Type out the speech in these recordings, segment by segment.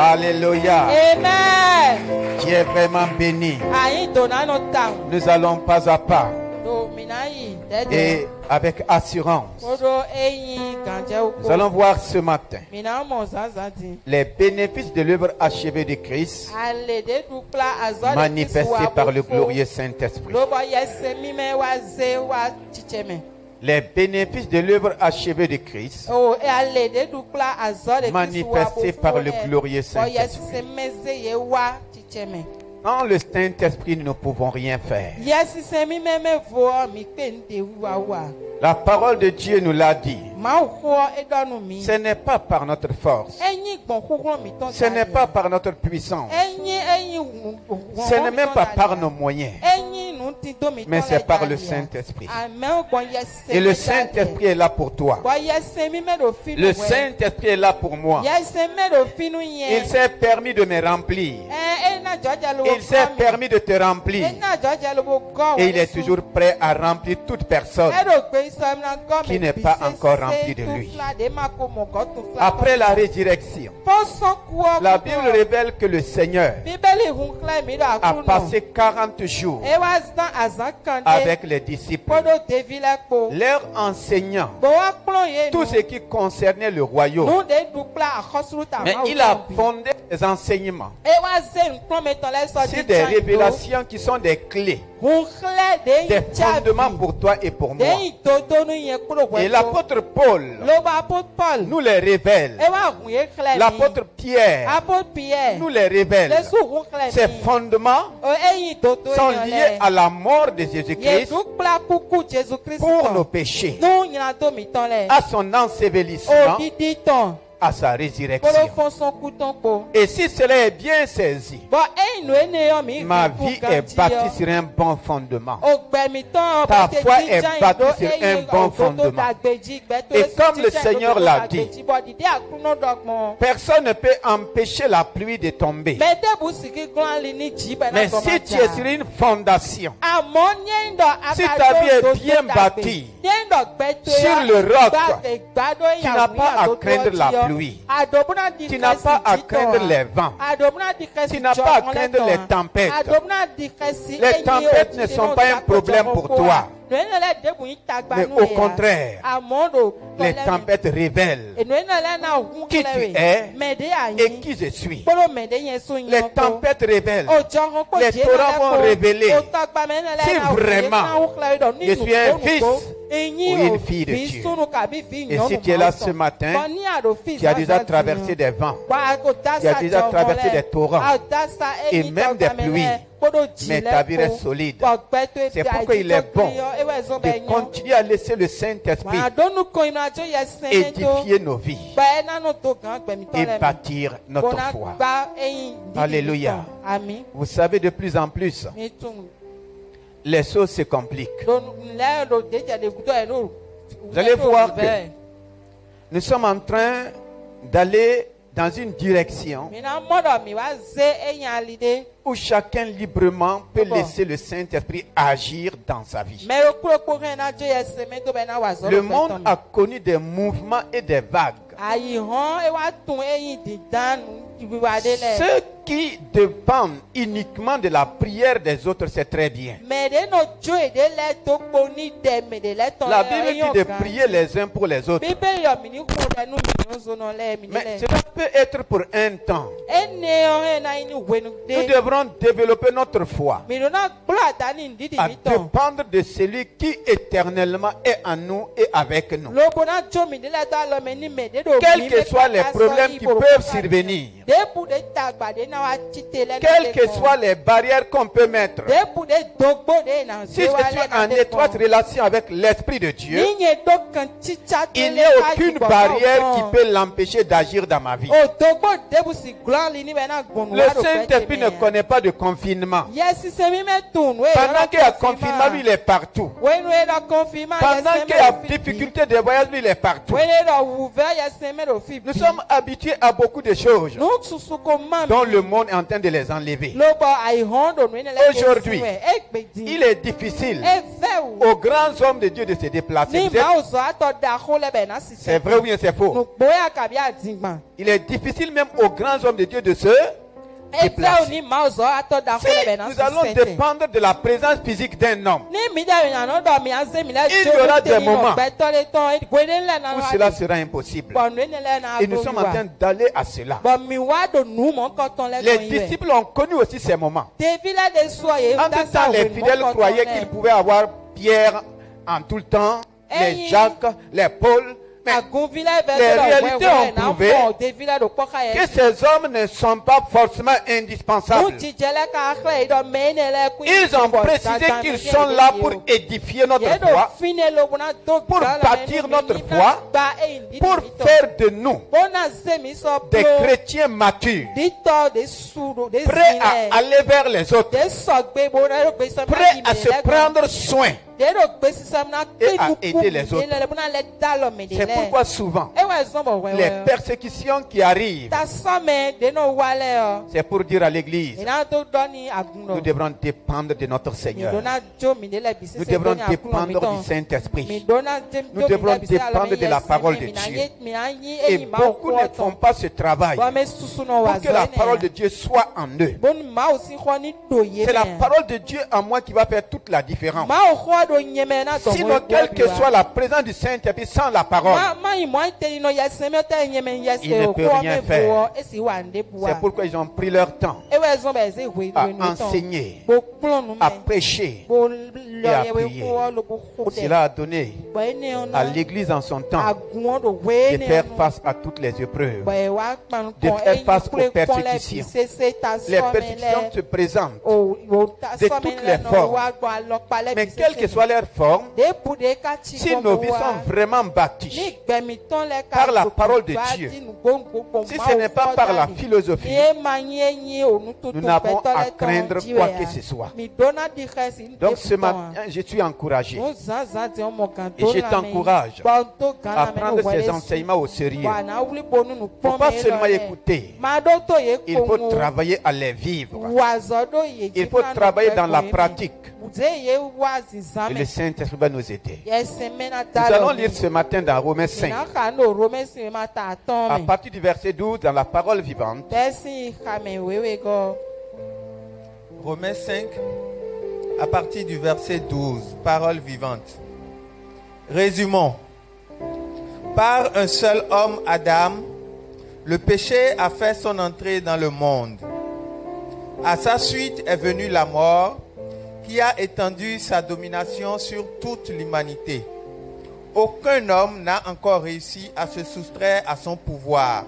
Alléluia. Amen. Tu es vraiment béni. Ayi donna no tang. Nous allons pas à pas Do minayi. et avec assurance. Kodo eyi ganje Nous uko. allons voir ce matin Mina mo zazadi. les bénéfices de l'œuvre achevée de Christ Ale de dupla azole. manifestés par le glorieux Saint-Esprit. Lobo yese mime wa ze wa chicheme. Les bénéfices de l'œuvre achevée de Christ Oh, ale de dupla azole. manifestés par le glorieux Saint-Esprit. Yese meze ye wa chicheme. Sans le Saint-Esprit, nous ne pouvons rien faire. Yesi se mime me vo mi pende wa wa. La parole de Dieu nous l'a dit. Ma ko edonu mi. Ce n'est pas par notre force. Enyi gbon kokoro mi ton. Ce n'est pas par notre puissance. Ce n'est même pas par nos moyens. Mais c'est par le Saint-Esprit. Et le Saint-Esprit est là pour toi. Le Saint-Esprit est là pour moi. Il s'est permis de me remplir. Il s'est permis de te remplir. Et il est toujours prêt à remplir toute personne qui n'est pas encore remplie de lui. Après la résurrection, la Bible révèle que le Seigneur a passé 40 jours avec les disciples, leur enseignant tout ce qui concernait le royaume. Mais il a fondé les enseignements sur des révélations qui sont des clés, des fondements pour toi et pour moi. Et l'apôtre Paul nous les révèle. L'apôtre Pierre nous les révèle. Ces fondements sont liés à la mort de Jésus-Christ pour nos péchés, à son ensevelissement, à sa résurrection. Et si cela est bien saisi, ma vie est bâtie sur un bon fondement. Ta foi est bâtie sur un bon fondement. Et comme le Seigneur l'a dit, personne ne peut empêcher la pluie de tomber. Mais si tu es sur une fondation, si ta vie est bien bâtie sur le roc, tu n'as pas à craindre la pluie. Tu n'as pas à craindre les vents. Tu n'as pas à craindre les tempêtes. Les tempêtes ne sont pas un problème pour toi. Mais au contraire, les tempêtes révèlent qui tu es et qui je suis. Les tempêtes révèlent. Les torrents vont révéler si vraiment je suis un fils ou une fille de Dieu. Et si tu es là ce matin, tu as déjà traversé des vents, tu as déjà traversé des torrents et même des pluies, mais ta vie reste solide. C'est pourquoi il est bon de continuer à laisser le Saint-Esprit édifier nos vies et bâtir notre foi. Alléluia. Vous savez, de plus en plus, les choses se compliquent. Vous allez voir que nous sommes en train d'aller dans une direction où chacun librement peut laisser le Saint-Esprit agir dans sa vie. Le monde a connu des mouvements et des vagues. Ceux qui dépendent uniquement de la prière des autres, c'est très bien. La Bible dit de prier les uns pour les autres. Mais cela peut être pour un temps. Nous devrons développer notre foi à dépendre de celui qui éternellement est en nous et avec nous. Quels que soient les problèmes qui peuvent survenir, quelles que soient les barrières qu'on peut mettre, si je suis en étroite relation avec l'Esprit de Dieu, il n'y a aucune barrière qui peut l'empêcher d'agir dans ma vie. Le Saint-Esprit ne connaît pas de confinement. Pendant qu'il y a confinement, lui, il est partout. Pendant qu'il y a difficulté de voyage, lui, il est partout. Nous sommes habitués à beaucoup de choses dont le monde est en train de les enlever. Aujourd'hui, il est difficile aux grands hommes de Dieu de se déplacer. C'est vrai ou bien c'est faux? Il est difficile même aux grands hommes de Dieu de se déplacer. Si nous allons dépendre de la présence physique d'un homme, il y aura des moments où cela sera impossible. Et nous sommes en train d'aller à cela. Les disciples ont connu aussi ces moments. En même temps, les fidèles croyaient qu'ils pouvaient avoir Pierre en tout le temps, les Jacques, les Paul. Mais les réalités ont prouvé que ces hommes ne sont pas forcément indispensables. Ils ont précisé qu'ils sont là pour édifier notre foi, pour bâtir notre foi, pour faire de nous des chrétiens matures, prêts à aller vers les autres, prêts à se prendre soin et à aider les autres. C'est pourquoi souvent les persécutions qui arrivent, c'est pour dire à l'église, nous devrons dépendre de notre Seigneur. Nous devrons dépendre du Saint-Esprit. Nous devrons dépendre de la parole de Dieu. Et beaucoup ne font pas ce travail pour que la parole de Dieu soit en eux. C'est la parole de Dieu en moi qui va faire toute la différence. Sinon, quelle que soit la présence du Saint-Esprit sans la parole, il ne peut rien faire. C'est pourquoi ils ont pris leur temps à enseigner, à prêcher et à prier. Cela a donné à l'Église en son temps de faire face à toutes les épreuves, de faire face aux persécutions. Les persécutions se présentent de toutes les formes. Mais quelle que soit leur forme, si nos vies sont vraiment bâties par la parole de Dieu, si ce n'est pas par la philosophie, nous n'avons à craindre quoi que ce soit. Donc ce matin, je suis encouragé et je t'encourage à prendre ces enseignements au sérieux. Il ne faut pas seulement écouter, il faut travailler à les vivre. Il faut travailler dans la pratique. Et le Saint-Esprit va nous aider. Nous allons lire ce matin dans Romains 5. À partir du verset 12, dans la parole vivante. Romains 5, à partir du verset 12, parole vivante. Résumons. Par un seul homme, Adam, le péché a fait son entrée dans le monde. À sa suite est venue la mort, qui a étendu sa domination sur toute l'humanité. Aucun homme n'a encore réussi à se soustraire à son pouvoir,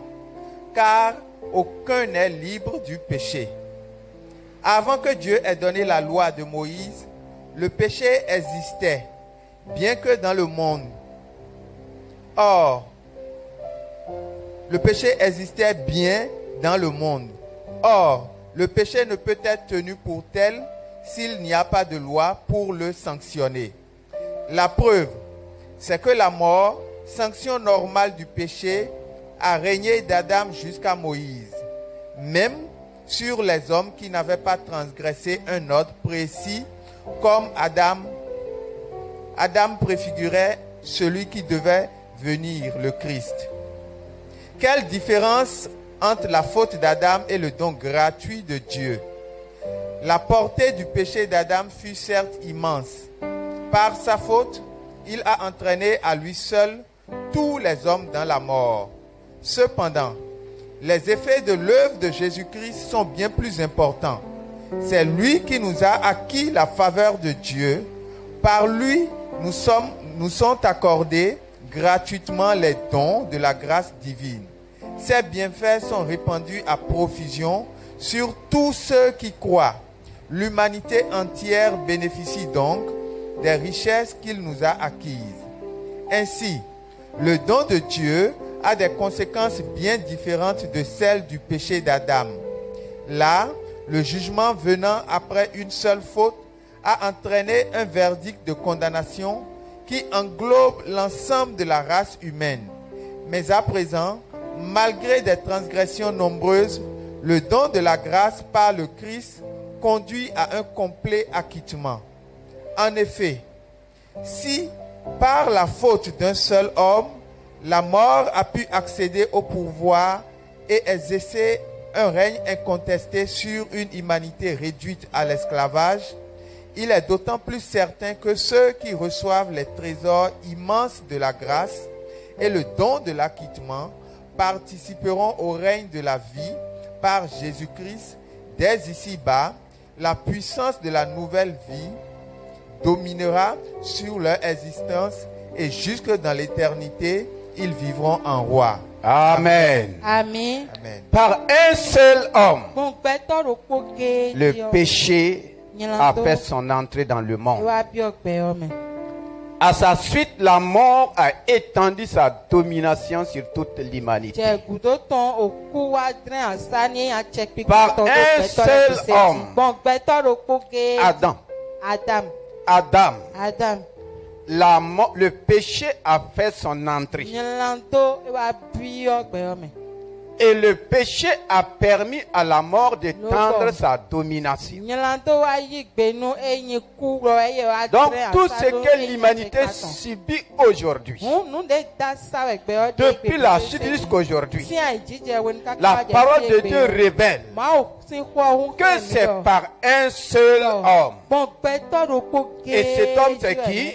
car aucun n'est libre du péché. Avant que Dieu ait donné la loi de Moïse, le péché existait, bien que dans le monde. Or, le péché existait bien dans le monde. Or, le péché ne peut être tenu pour tel s'il n'y a pas de loi pour le sanctionner. La preuve, c'est que la mort, sanction normale du péché, a régné d'Adam jusqu'à Moïse, même sur les hommes qui n'avaient pas transgressé un ordre précis, comme Adam. Adam préfigurait celui qui devait venir, le Christ. Quelle différence entre la faute d'Adam et le don gratuit de Dieu! La portée du péché d'Adam fut certes immense. Par sa faute, il a entraîné à lui seul tous les hommes dans la mort. Cependant, les effets de l'œuvre de Jésus-Christ sont bien plus importants. C'est lui qui nous a acquis la faveur de Dieu. Par lui, nous sont accordés gratuitement les dons de la grâce divine. Ces bienfaits sont répandus à profusion sur tous ceux qui croient. L'humanité entière bénéficie donc des richesses qu'il nous a acquises. Ainsi, le don de Dieu a des conséquences bien différentes de celles du péché d'Adam. Là, le jugement venant après une seule faute a entraîné un verdict de condamnation qui englobe l'ensemble de la race humaine. Mais à présent, malgré des transgressions nombreuses, Le don de la grâce par le Christ conduit à un complet acquittement. En effet, si par la faute d'un seul homme, la mort a pu accéder au pouvoir et exercer un règne incontesté sur une humanité réduite à l'esclavage, il est d'autant plus certain que ceux qui reçoivent les trésors immenses de la grâce et le don de l'acquittement participeront au règne de la vie par Jésus-Christ dès ici-bas. La puissance de la nouvelle vie dominera sur leur existence et jusque dans l'éternité, ils vivront en roi. Amen. Amen. Amen. Par un seul homme, le péché a fait son entrée dans le monde. À sa suite, la mort a étendu sa domination sur toute l'humanité. Par un seul homme, Adam, le péché a fait son entrée. Et le péché a permis à la mort d'étendre sa domination. Donc tout ce que l'humanité subit aujourd'hui, depuis la chute jusqu'à aujourd'hui, la parole de Dieu révèle que c'est par un seul homme. Et cet homme c'est qui?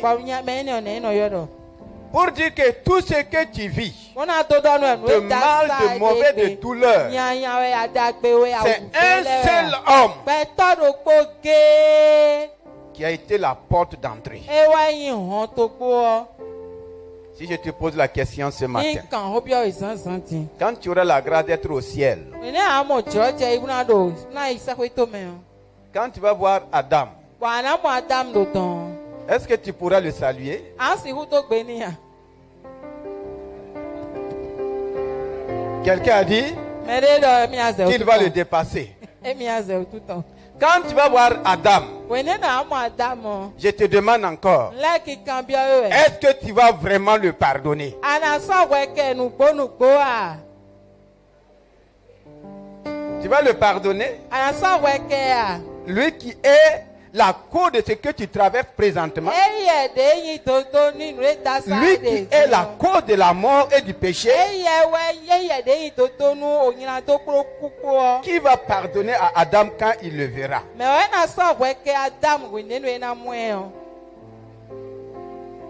Pour dire que tout ce que tu vis, de mal, de mauvais, de douleur, c'est un seul homme qui a été la porte d'entrée. Si je te pose la question ce matin, quand tu auras la grâce d'être au ciel, quand tu vas voir Adam, est-ce que tu pourras le saluer? Quelqu'un a dit qu'il va le dépasser. Quand tu vas voir Adam, je te demande encore, est-ce que tu vas vraiment le pardonner? Tu vas le pardonner? Lui qui est la cause de ce que tu traverses présentement, lui qui est la cause de la mort et du péché, qui va pardonner à Adam quand il le verra?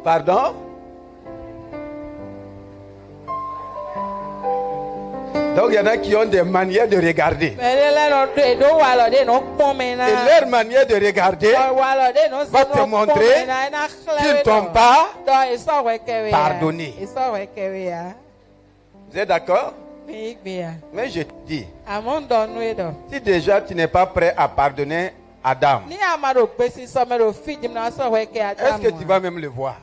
Pardon? Donc il y en a qui ont des manières de regarder. Et leur manière de regarder va te montrer qu'ils ne t'ont pas pardonné. Vous êtes d'accord? Mais je te dis, si déjà tu n'es pas prêt à pardonner Adam, est-ce que tu vas même le voir?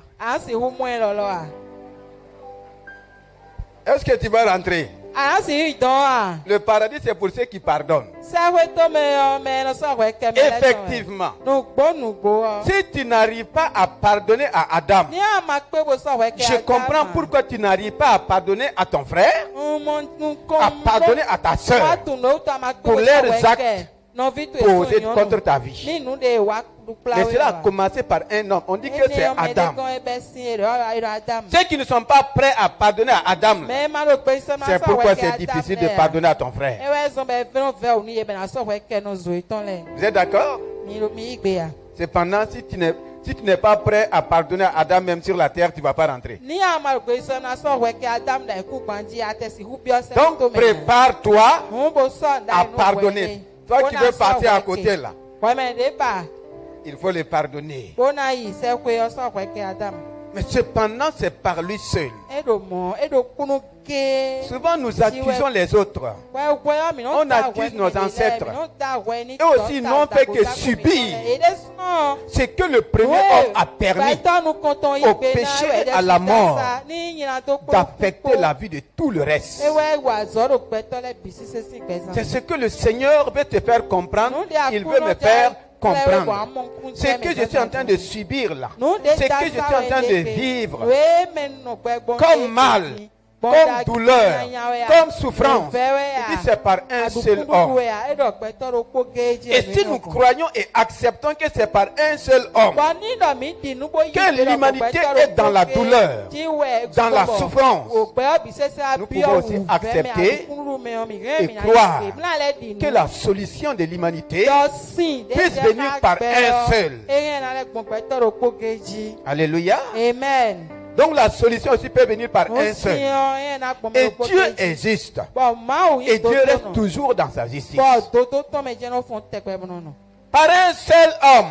Est-ce que tu vas rentrer? Le paradis, c'est pour ceux qui pardonnent. Effectivement. Si tu n'arrives pas à pardonner à Adam, je comprends pourquoi tu n'arrives pas à pardonner à ton frère, à pardonner à ta soeur pour leurs actes posés contre ta vie. Mais cela a commencé par un homme. On dit que c'est Adam. Ceux qui ne sont pas prêts à pardonner à Adam, c'est pourquoi c'est difficile de pardonner à ton frère. Vous êtes d'accord? Cependant, si tu n'es pas prêt à pardonner à Adam, même sur la terre, tu ne vas pas rentrer. Donc, prépare-toi à pardonner. Toi qui veux partir à côté là, il faut le pardonner. Mais cependant, c'est par lui seul. Souvent, nous accusons les autres. On accuse nos ancêtres. Et aussi, ils n'ont fait que subir ce que le premier homme a permis au péché et à la mort d'affecter la vie de tout le reste. C'est ce que le Seigneur veut te faire comprendre. Il veut me faire comprendre. Ce que je suis en train de subir là, ce que je suis en train de vivre comme mal comme douleur, comme souffrance. Il dit c'est par un seul homme. Et si nous croyons et acceptons que c'est par un seul homme que l'humanité est dans la douleur, dans la souffrance, nous pouvons aussi accepter et croire que la solution de l'humanité puisse venir par un seul. Alléluia. Amen. Donc la solution aussi peut venir par un seul. Et Dieu est juste. Et Dieu reste toujours dans sa justice. Par un seul homme,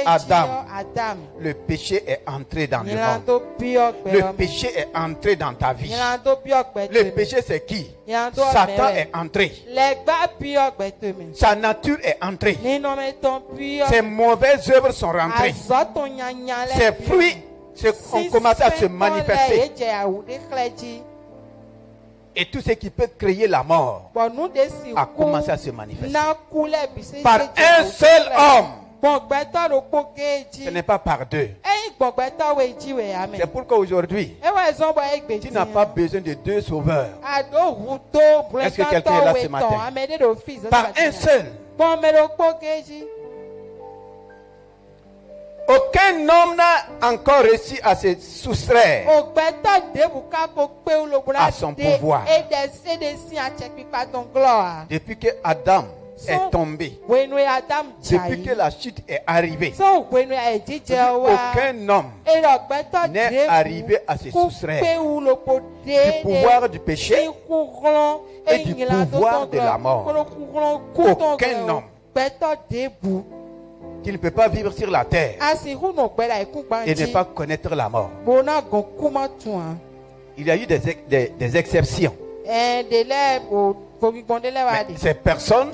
Adam, le péché est entré dans le monde. Le péché est entré dans ta vie. Le péché c'est qui? Satan est entré. Sa nature est entrée. Ses mauvaises œuvres sont rentrées. Ses fruits ont commencé à se manifester. Et tout ce qui peut créer la mort a commencé à se manifester. Par un seul homme. Ce n'est pas par deux. C'est pourquoi aujourd'hui, tu n'as pas besoin de deux sauveurs. Est-ce que quelqu'un est là ce matin? Par un seul. Aucun homme n'a encore réussi à se soustraire à son pouvoir. Depuis que Adam est tombé, depuis que la chute est arrivée, aucun homme n'est arrivé à se soustraire du pouvoir du péché et du pouvoir de la mort. Aucun homme qui ne peut pas vivre sur la terre et ne pas connaître la mort. Il y a eu des exceptions. Mais ces personnes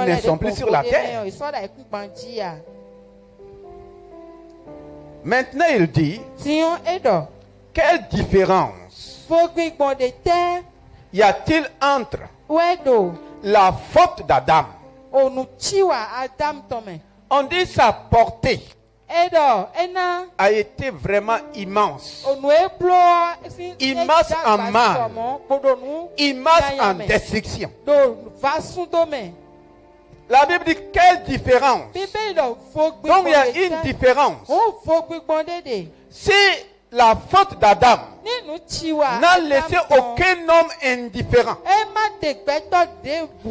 ne sont plus sur la terre. Maintenant, il dit, quelle différence y a-t-il entre la faute d'Adam? On dit sa portée a été vraiment immense. Immense en mal. Immense en destruction. La Bible dit quelle différence. Donc il y a une différence. Si la faute d'Adam n'a laissé aucun homme indifférent.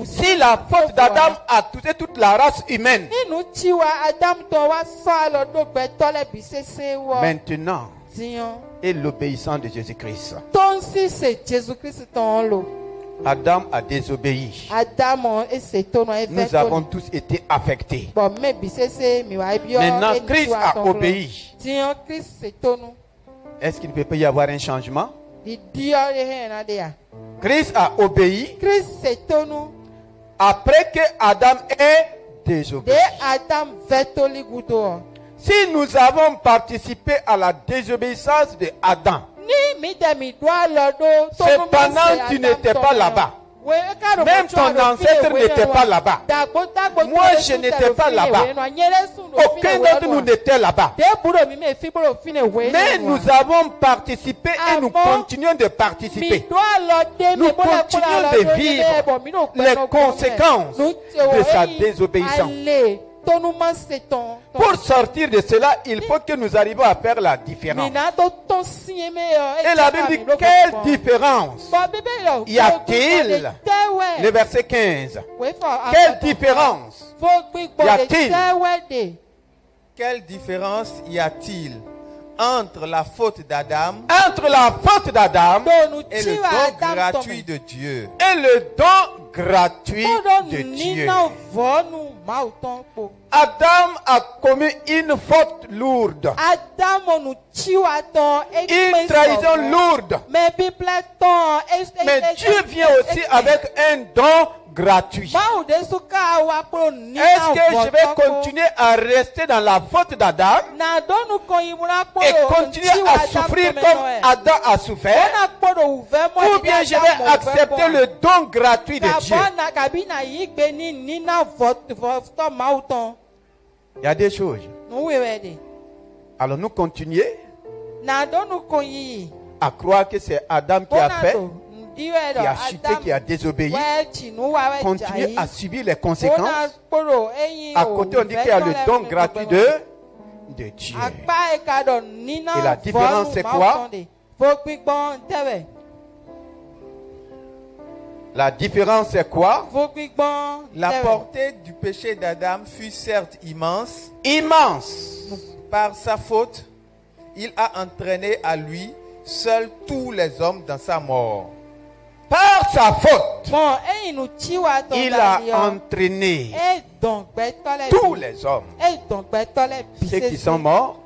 Si la faute d'Adam a touché toute la race humaine. Maintenant, et l'obéissance de Jésus-Christ. Adam a désobéi. Nous avons tous été affectés. Maintenant, Christ a obéi. Est-ce qu'il ne peut pas y avoir un changement? Christ a obéi après que Adam ait désobéi. Si nous avons participé à la désobéissance de Adam, cependant tu n'étais pas là-bas. Même ton ancêtre n'était pas là-bas. Moi, je n'étais pas là-bas. Aucun d'entre nous n'était là-bas. Mais nous avons participé et nous continuons de participer. Nous continuons de vivre les conséquences de sa désobéissance. Pour sortir de cela, il faut que nous arrivions à faire la différence. Et la Bible dit, quelle différence y a-t-il? Le verset 15. Quelle différence y a-t-il? Quelle différence y a-t-il entre la faute d'Adam et le don gratuit de Dieu? Et le don gratuit de Dieu. Adam a commis une faute lourde. Une trahison lourde. Mais Dieu vient aussi avec un don gratuit. Est-ce que je vais continuer à rester dans la faute d'Adam et continuer à souffrir comme Adam a souffert, ou bien je vais accepter le don gratuit de Dieu? Il y a des choses. Alors nous continuons à croire que c'est Adam qui a fait, qui a chuté, qui a désobéi, continue à subir les conséquences. À côté, on dit qu'il y a le don gratuit de Dieu. Et la différence, c'est quoi? La différence, c'est quoi? La portée du péché d'Adam fut certes immense. Immense. Par sa faute, il a entraîné à lui seul tous les hommes dans sa mort. Par sa faute, il a entraîné tous les hommes. Ceux qui sont morts,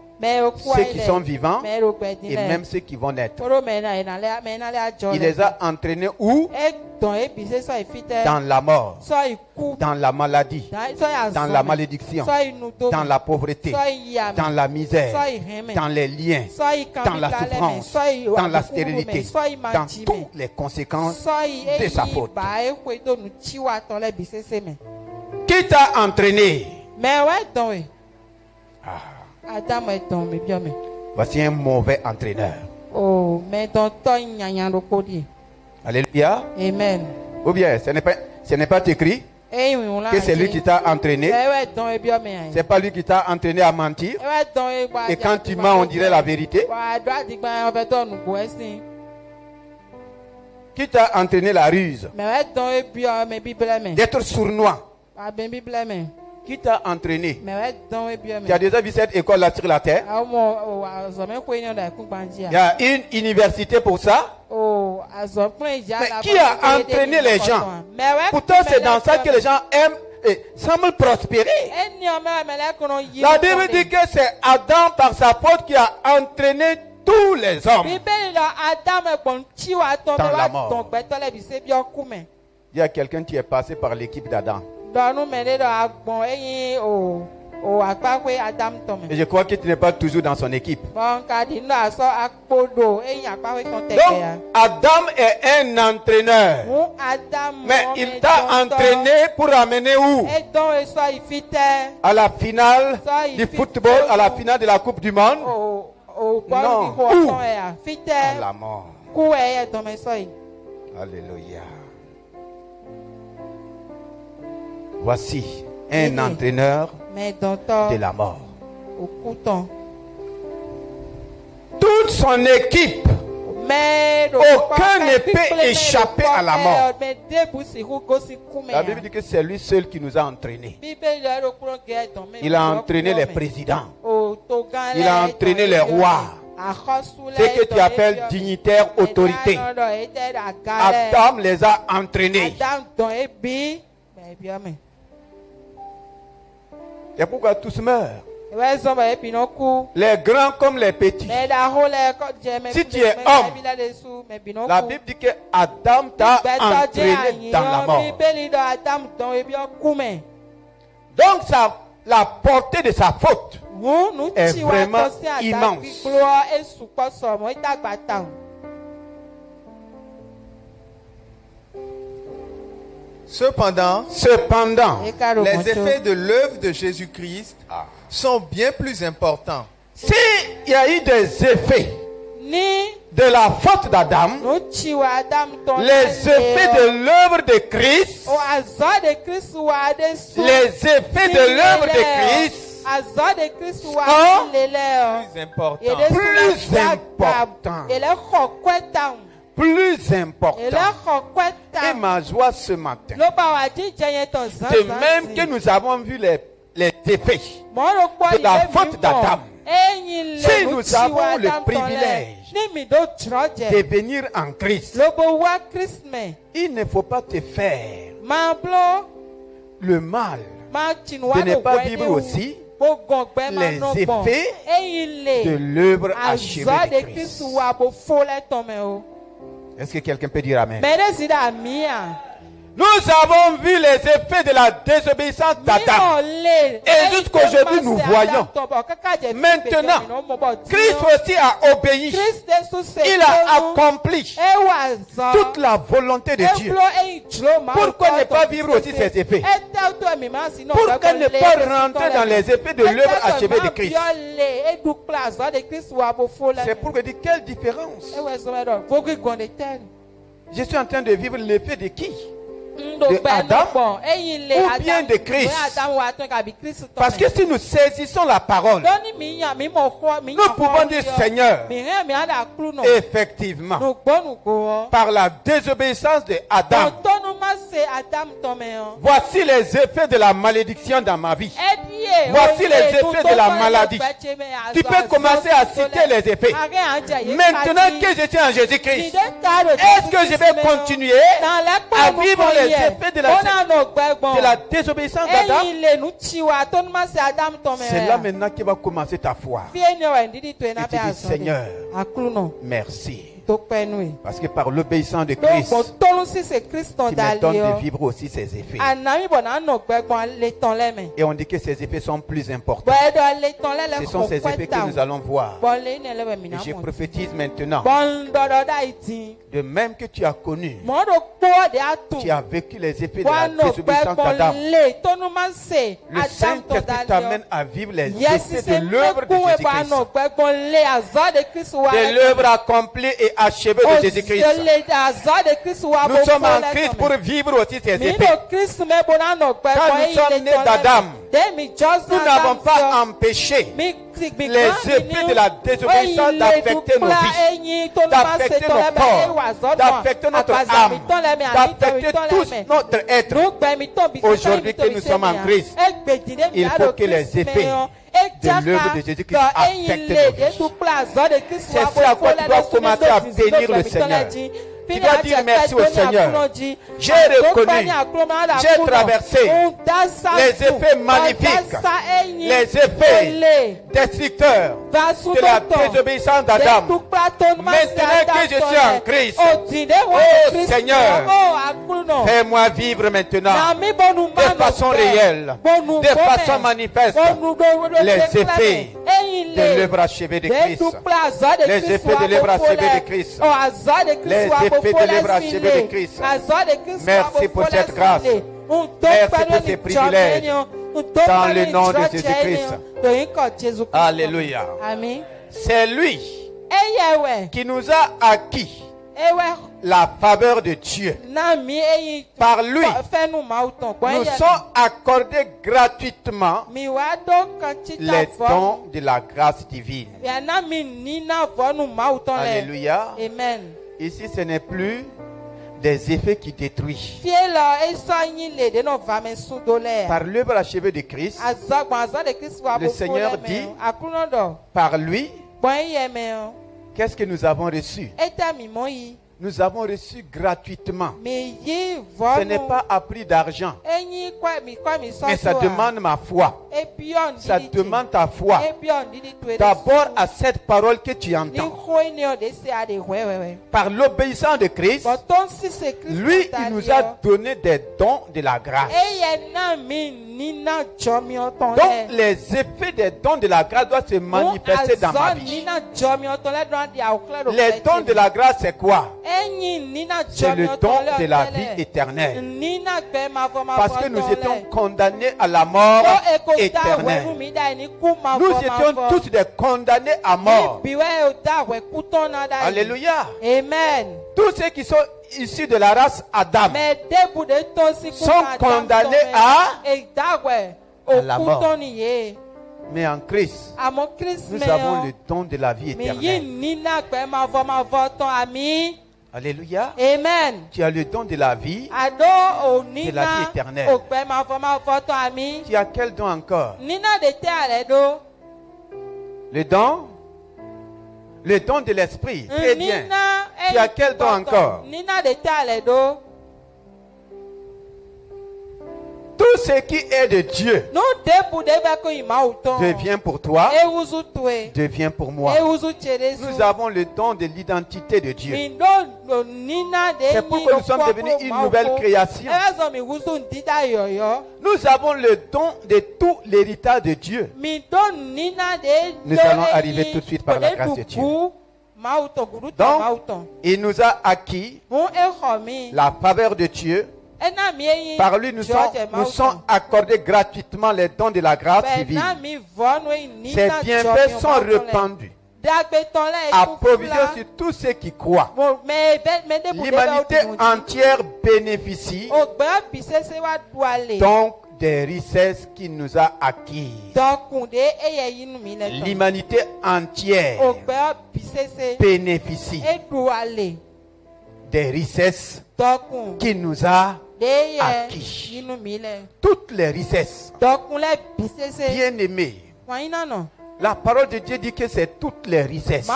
ceux qui sont vivants et même ceux qui vont naître. Il les a entraînés où? Dans la mort, dans la maladie, dans la malédiction, dans la pauvreté, dans la misère, dans les liens, dans la souffrance, dans la stérilité, dans toutes les conséquences de sa faute. Qui t'a entraîné? Voici un mauvais entraîneur. Alléluia. Amen. Ou bien ce n'est pas écrit que c'est lui qui t'a entraîné. C'est pas lui qui t'a entraîné à mentir. Et quand tu mens, on dirait la vérité. Qui t'a entraîné la ruse? D'être sournois. Qui t'a entraîné? Tu as déjà vu cette école là sur la terre? Il y a une université pour ça. Mais qui a entraîné les gens? Pourtant c'est dans ça que les gens aiment et semblent prospérer. La Bible dit que c'est Adam par sa faute qui a entraîné tous les hommes dans la mort. Il y a quelqu'un qui est passé par l'équipe d'Adam. Et je crois que tu n'es pas toujours dans son équipe. Donc, Adam est un entraîneur. Mais il t'a entraîné pour amener où? À la finale du football, à la finale de la Coupe du Monde? Non. Où? À la mort. Alléluia. Voici un entraîneur de la mort. Toute son équipe, aucun ne peut échapper à la mort. La Bible dit que c'est lui seul qui nous a entraînés. Il a entraîné les présidents. Il a entraîné les rois. Ce que tu appelles dignitaire, autorité. Adam les a entraînés. Et pourquoi tous meurent? Les grands comme les petits. Si tu es homme, la Bible dit que Adam t'a entraîné dans la mort. Donc la portée de sa faute est vraiment immense. Cependant, les effets de l'œuvre de Jésus-Christ sont bien plus importants. S'il y a eu des effets de la faute d'Adam, les effets de l'œuvre de Christ, les effets de l'œuvre de Christ sont plus important. Et ma joie ce matin, de même que nous avons vu les effets de la faute d'Adam, si nous avons le privilège de venir en Christ, il ne faut pas te faire le mal de ne pas vivre aussi les effets de l'œuvre achevée de Christ. Est-ce que quelqu'un peut dire Amen? Nous avons vu les effets de la désobéissance d'Adam. Et jusqu'aujourd'hui, nous voyons. Maintenant, Christ aussi a obéi. Il a accompli toute la volonté de Dieu. Pourquoi ne pas vivre aussi ces effets? Pour qu'elle ne pas rentrer dans les effets de l'œuvre achevée de Christ. C'est pour que dire quelle différence. Je suis en train de vivre l'effet de qui? De Adam ou bien de Christ. Parce que si nous saisissons la parole, nous pouvons dire Seigneur, effectivement, par la désobéissance de Adam, voici les effets de la malédiction dans ma vie. Voici les effets de la maladie. Tu peux commencer à citer les effets. Maintenant que je suis en Jésus-Christ, est-ce que je vais continuer à vivre les effets de la désobéissance d'Adam? C'est là maintenant que va commencer ta foi. Et tu dis Seigneur, merci. Parce que par l'obéissance de Christ, tu me donnes de vivre aussi ses effets. Et on dit que ces effets sont plus importants. Ce sont ces effets que nous allons voir. Et je prophétise maintenant, de même que tu as connu, tu as vécu les effets de la désobéissance d'Adam, le Saint-Esprit t'amène à vivre les effets de l'œuvre de Jésus-Christ, de l'œuvre accomplie et achevée de Jésus-Christ. Nous sommes en Christ pour vivre aussi ces effets. Quand nous sommes nés d'Adam, nous n'avons pas empêché les effets de la désobéissance d'affecter nos vies, d'affecter nos corps, d'affecter notre âme, d'affecter tout notre être. Aujourd'hui que nous sommes en Christ, il faut que les effets de l'œuvre de Jésus-Christ affectent nos vies. C'est ce à quoi tu dois commencer à bénir le Seigneur. Tu dois dire merci au Seigneur. J'ai reconnu, j'ai traversé les effets magnifiques, les effets destructeurs de la désobéissance d'Adam. Maintenant que je suis en Christ, oh Seigneur, fais-moi vivre maintenant de façon réelle, de façon manifeste, les effets de l'œuvre achevée de Christ, les effets de l'œuvre achevée de Christ, les effets de l'œuvre achevée de Christ. Merci pour cette grâce. Merci pour ces privilèges. Dans le nom de Jésus-Christ. Alléluia. C'est lui qui nous a acquis la faveur de Dieu. Par lui, nous sont accordés gratuitement les dons de la grâce divine. Alléluia. Amen. Ici, ce n'est plus des effets qui détruisent. Par l'œuvre achevée de Christ, le Seigneur dit, par lui, qu'est-ce que nous avons reçu? Nous avons reçu gratuitement. Ce n'est pas à prix d'argent. Mais ça demande ma foi. Ça demande ta foi. D'abord à cette parole que tu entends. Par l'obéissance de Christ, lui, il nous a donné des dons de la grâce. Donc les effets des dons de la grâce doivent se manifester dans ma vie. Les dons de la grâce, c'est quoi? C'est le don de la vie éternelle. Parce que nous étions condamnés à la mort éternelle. Nous étions tous des condamnés à mort. Alléluia. Amen. Tous ceux qui sont issus de la race Adam sont condamnés à la mort. Mais en Christ, nous avons le don de la vie éternelle. Alléluia. Amen. Tu as le don de la vie, de la vie éternelle. Tu as quel don encore? Le don? Le don de l'esprit. Très bien. Tu as quel don encore? Tout ce qui est de Dieu devient pour toi, devient pour moi. Nous avons le don de l'identité de Dieu. C'est pourquoi nous sommes devenus une nouvelle création. Nous avons le don de tout l'héritage de Dieu. Nous allons arriver tout de suite par la grâce de Dieu. Donc, il nous a acquis la faveur de Dieu Par lui, nous sommes accordés gratuitement les dons de la grâce divine. Ces bienfaits sont répandus à provision sur tous ceux qui croient. L'humanité entière bénéficie donc des richesses qu'il nous a acquises. L'humanité entière bénéficie des richesses qu'il nous a acquises. Toutes les richesses. Bien aimés. La parole de Dieu dit que c'est toutes les richesses.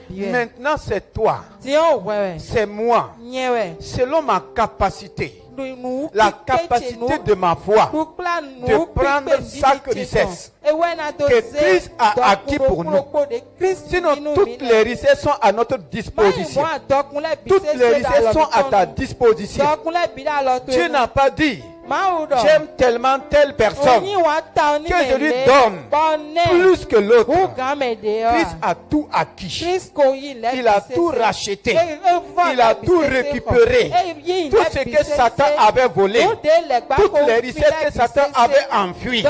Maintenant, c'est toi, c'est moi, selon ma capacité, la capacité de ma foi, de prendre chaque richesse que Christ a acquis pour nous. Sinon, toutes les richesses sont à notre disposition. Toutes les richesses sont à ta disposition. Dieu n'a pas dit: j'aime tellement telle personne que je lui donne plus que l'autre. Christ a tout acquis. Il a tout racheté. Il a tout récupéré. Tout ce que Satan avait volé, toutes les richesses que Satan avait enfuies,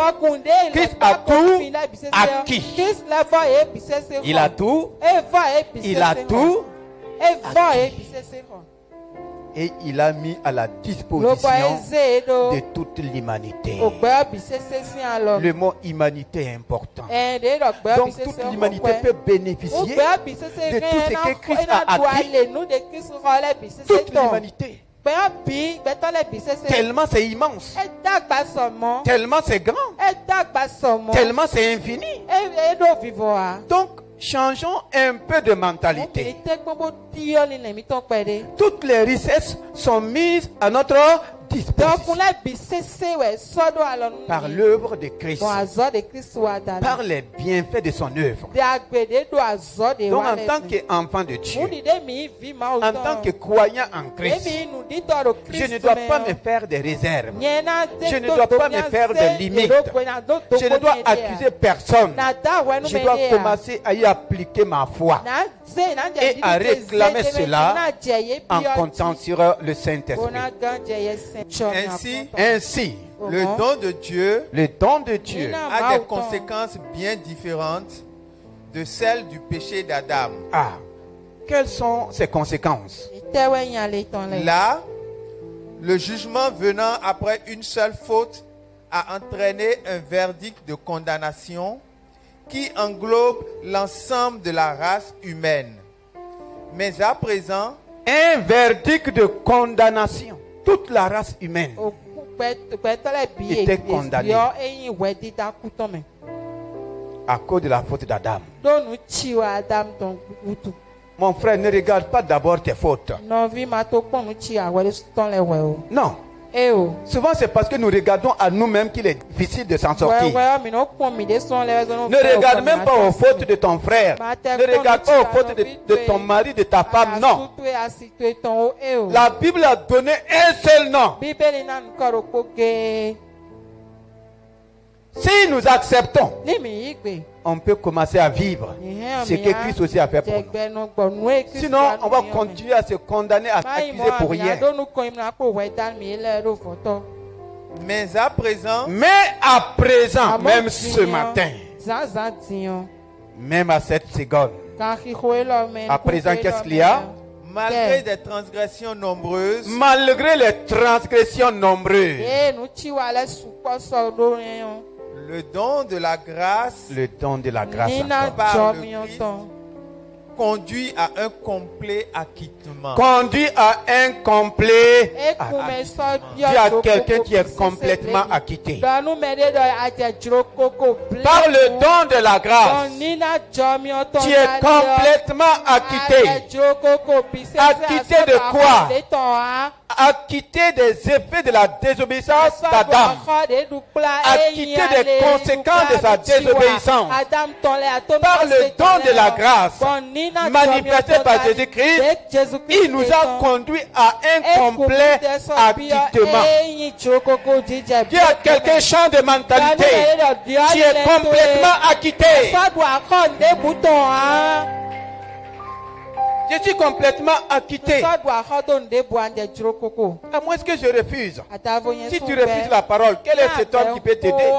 Christ a tout acquis. Il a tout. Il a tout acquis. Et il a mis à la disposition de toute l'humanité. Le mot humanité est important. Donc toute l'humanité peut bénéficier de tout ce que Christ a acquis. Toute l'humanité. Tellement c'est immense. Tellement c'est grand. Tellement c'est infini. Donc changeons un peu de mentalité. Toutes les richesses sont mises à notre disposition par l'œuvre de Christ, par les bienfaits de son œuvre. Donc en tant qu'enfant de Dieu, en tant que croyant en Christ, je ne dois pas me faire des réserves. Je ne dois pas me faire des limites. Je ne dois accuser personne. Je dois commencer à y appliquer ma foi et à réclamer cela en comptant sur le Saint-Esprit. Ainsi, le don de Dieu a des conséquences bien différentes de celles du péché d'Adam. Quelles sont ces conséquences? Là, le jugement venant après une seule faute a entraîné un verdict de condamnation qui englobe l'ensemble de la race humaine. Mais à présent, un verdict de condamnation. Toute la race humaine était condamnée à cause de la faute d'Adam. Mon frère, ne regarde pas d'abord tes fautes. Non. Souvent c'est parce que nous regardons à nous-mêmes qu'il est difficile de s'en sortir. Ne regarde même pas aux fautes de ton frère. Ne regarde pas aux fautes de ton mari, de ta femme. Non. La Bible a donné un seul nom. Si nous acceptons, on peut commencer à vivre ce que Christ aussi a fait pour nous. Sinon, on va continuer à se condamner, à s'accuser pour rien. Mais à présent, même ce matin, même à cette seconde, à présent, qu'est-ce qu'il y a? Malgré les transgressions nombreuses, le don de la grâce, par le Christ, conduit à un complet acquittement. Dis à quelqu'un qui est complètement acquitté. Par le don de la grâce, tu es complètement acquitté. Acquitté de quoi? Acquitté des effets de la désobéissance d'Adam. Acquitté des conséquences de sa désobéissance. Par le don de la grâce manifesté par Jésus-Christ, il nous a conduit à un complet acquittement. Dis à quelqu'un, change de mentalité. Tu es complètement acquitté. Je suis complètement acquitté. À moins que je refuse. Si tu refuses la parole, quel est cet homme qui peut t'aider?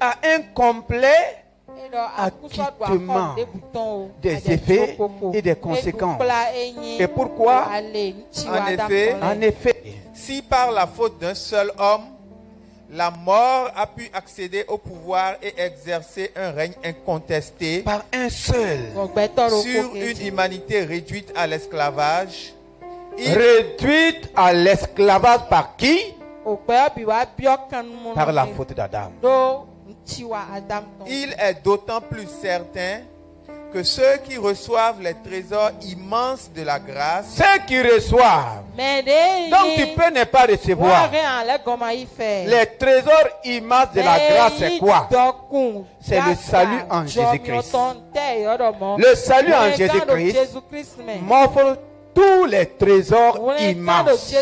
À un complet acquittement des effets et des conséquences. Et pourquoi? En effet, si par la faute d'un seul homme, la mort a pu accéder au pouvoir et exercer un règne incontesté par un seul sur une humanité réduite à l'esclavage. Réduite à l'esclavage par qui? Par la faute d'Adam. Il est d'autant plus certain que ceux qui reçoivent les trésors immenses de la grâce, ceux qui reçoivent, donc tu peux ne pas recevoir. Les trésors immenses de la grâce, c'est quoi? C'est le salut en Jésus-Christ. Le salut en Jésus-Christ m'offre tous les trésors immenses.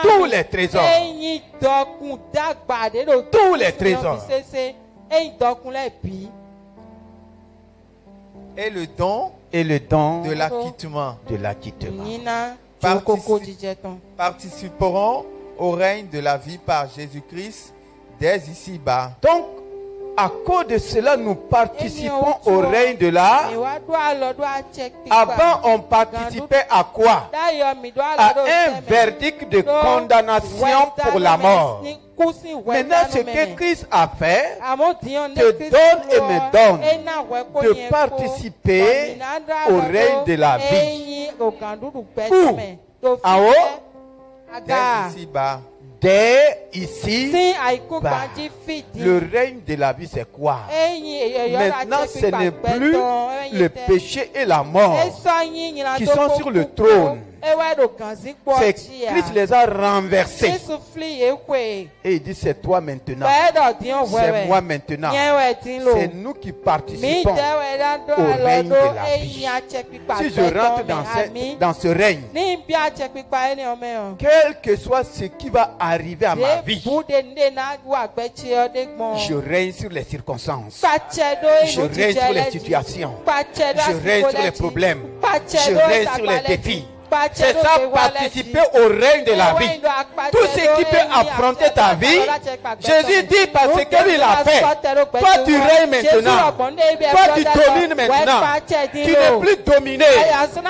Tous les trésors. Tous les trésors. Et le don de l'acquittement. Participeront au règne de la vie par Jésus-Christ dès ici-bas. Donc, à cause de cela, nous participons au règne de la... Avant, on participait à quoi? À un verdict de condamnation pour la mort. Maintenant, ce que Christ a fait, te donne et me donne de participer au règne de la vie. Où? En haut? Dès ici-bas. Dès ici, le règne de la vie, c'est quoi? Maintenant, ce n'est plus le péché et la mort qui sont sur le trône. C'est Christ les a renversés. Et il dit, c'est toi maintenant. C'est moi maintenant. C'est nous qui participons au règne de la vie. Si je rentre dans ce règne, quel que soit ce qui va arriver à ma vie, je règne sur les circonstances. Je règne sur les situations. Je règne sur les problèmes. Je règne sur les défis. C'est ça, participer au règne de la vie. Tout ce qui peut affronter ta vie, Jésus dit parce qu'il a fait. Toi tu règnes maintenant. Toi tu domines maintenant. Tu n'es plus dominé.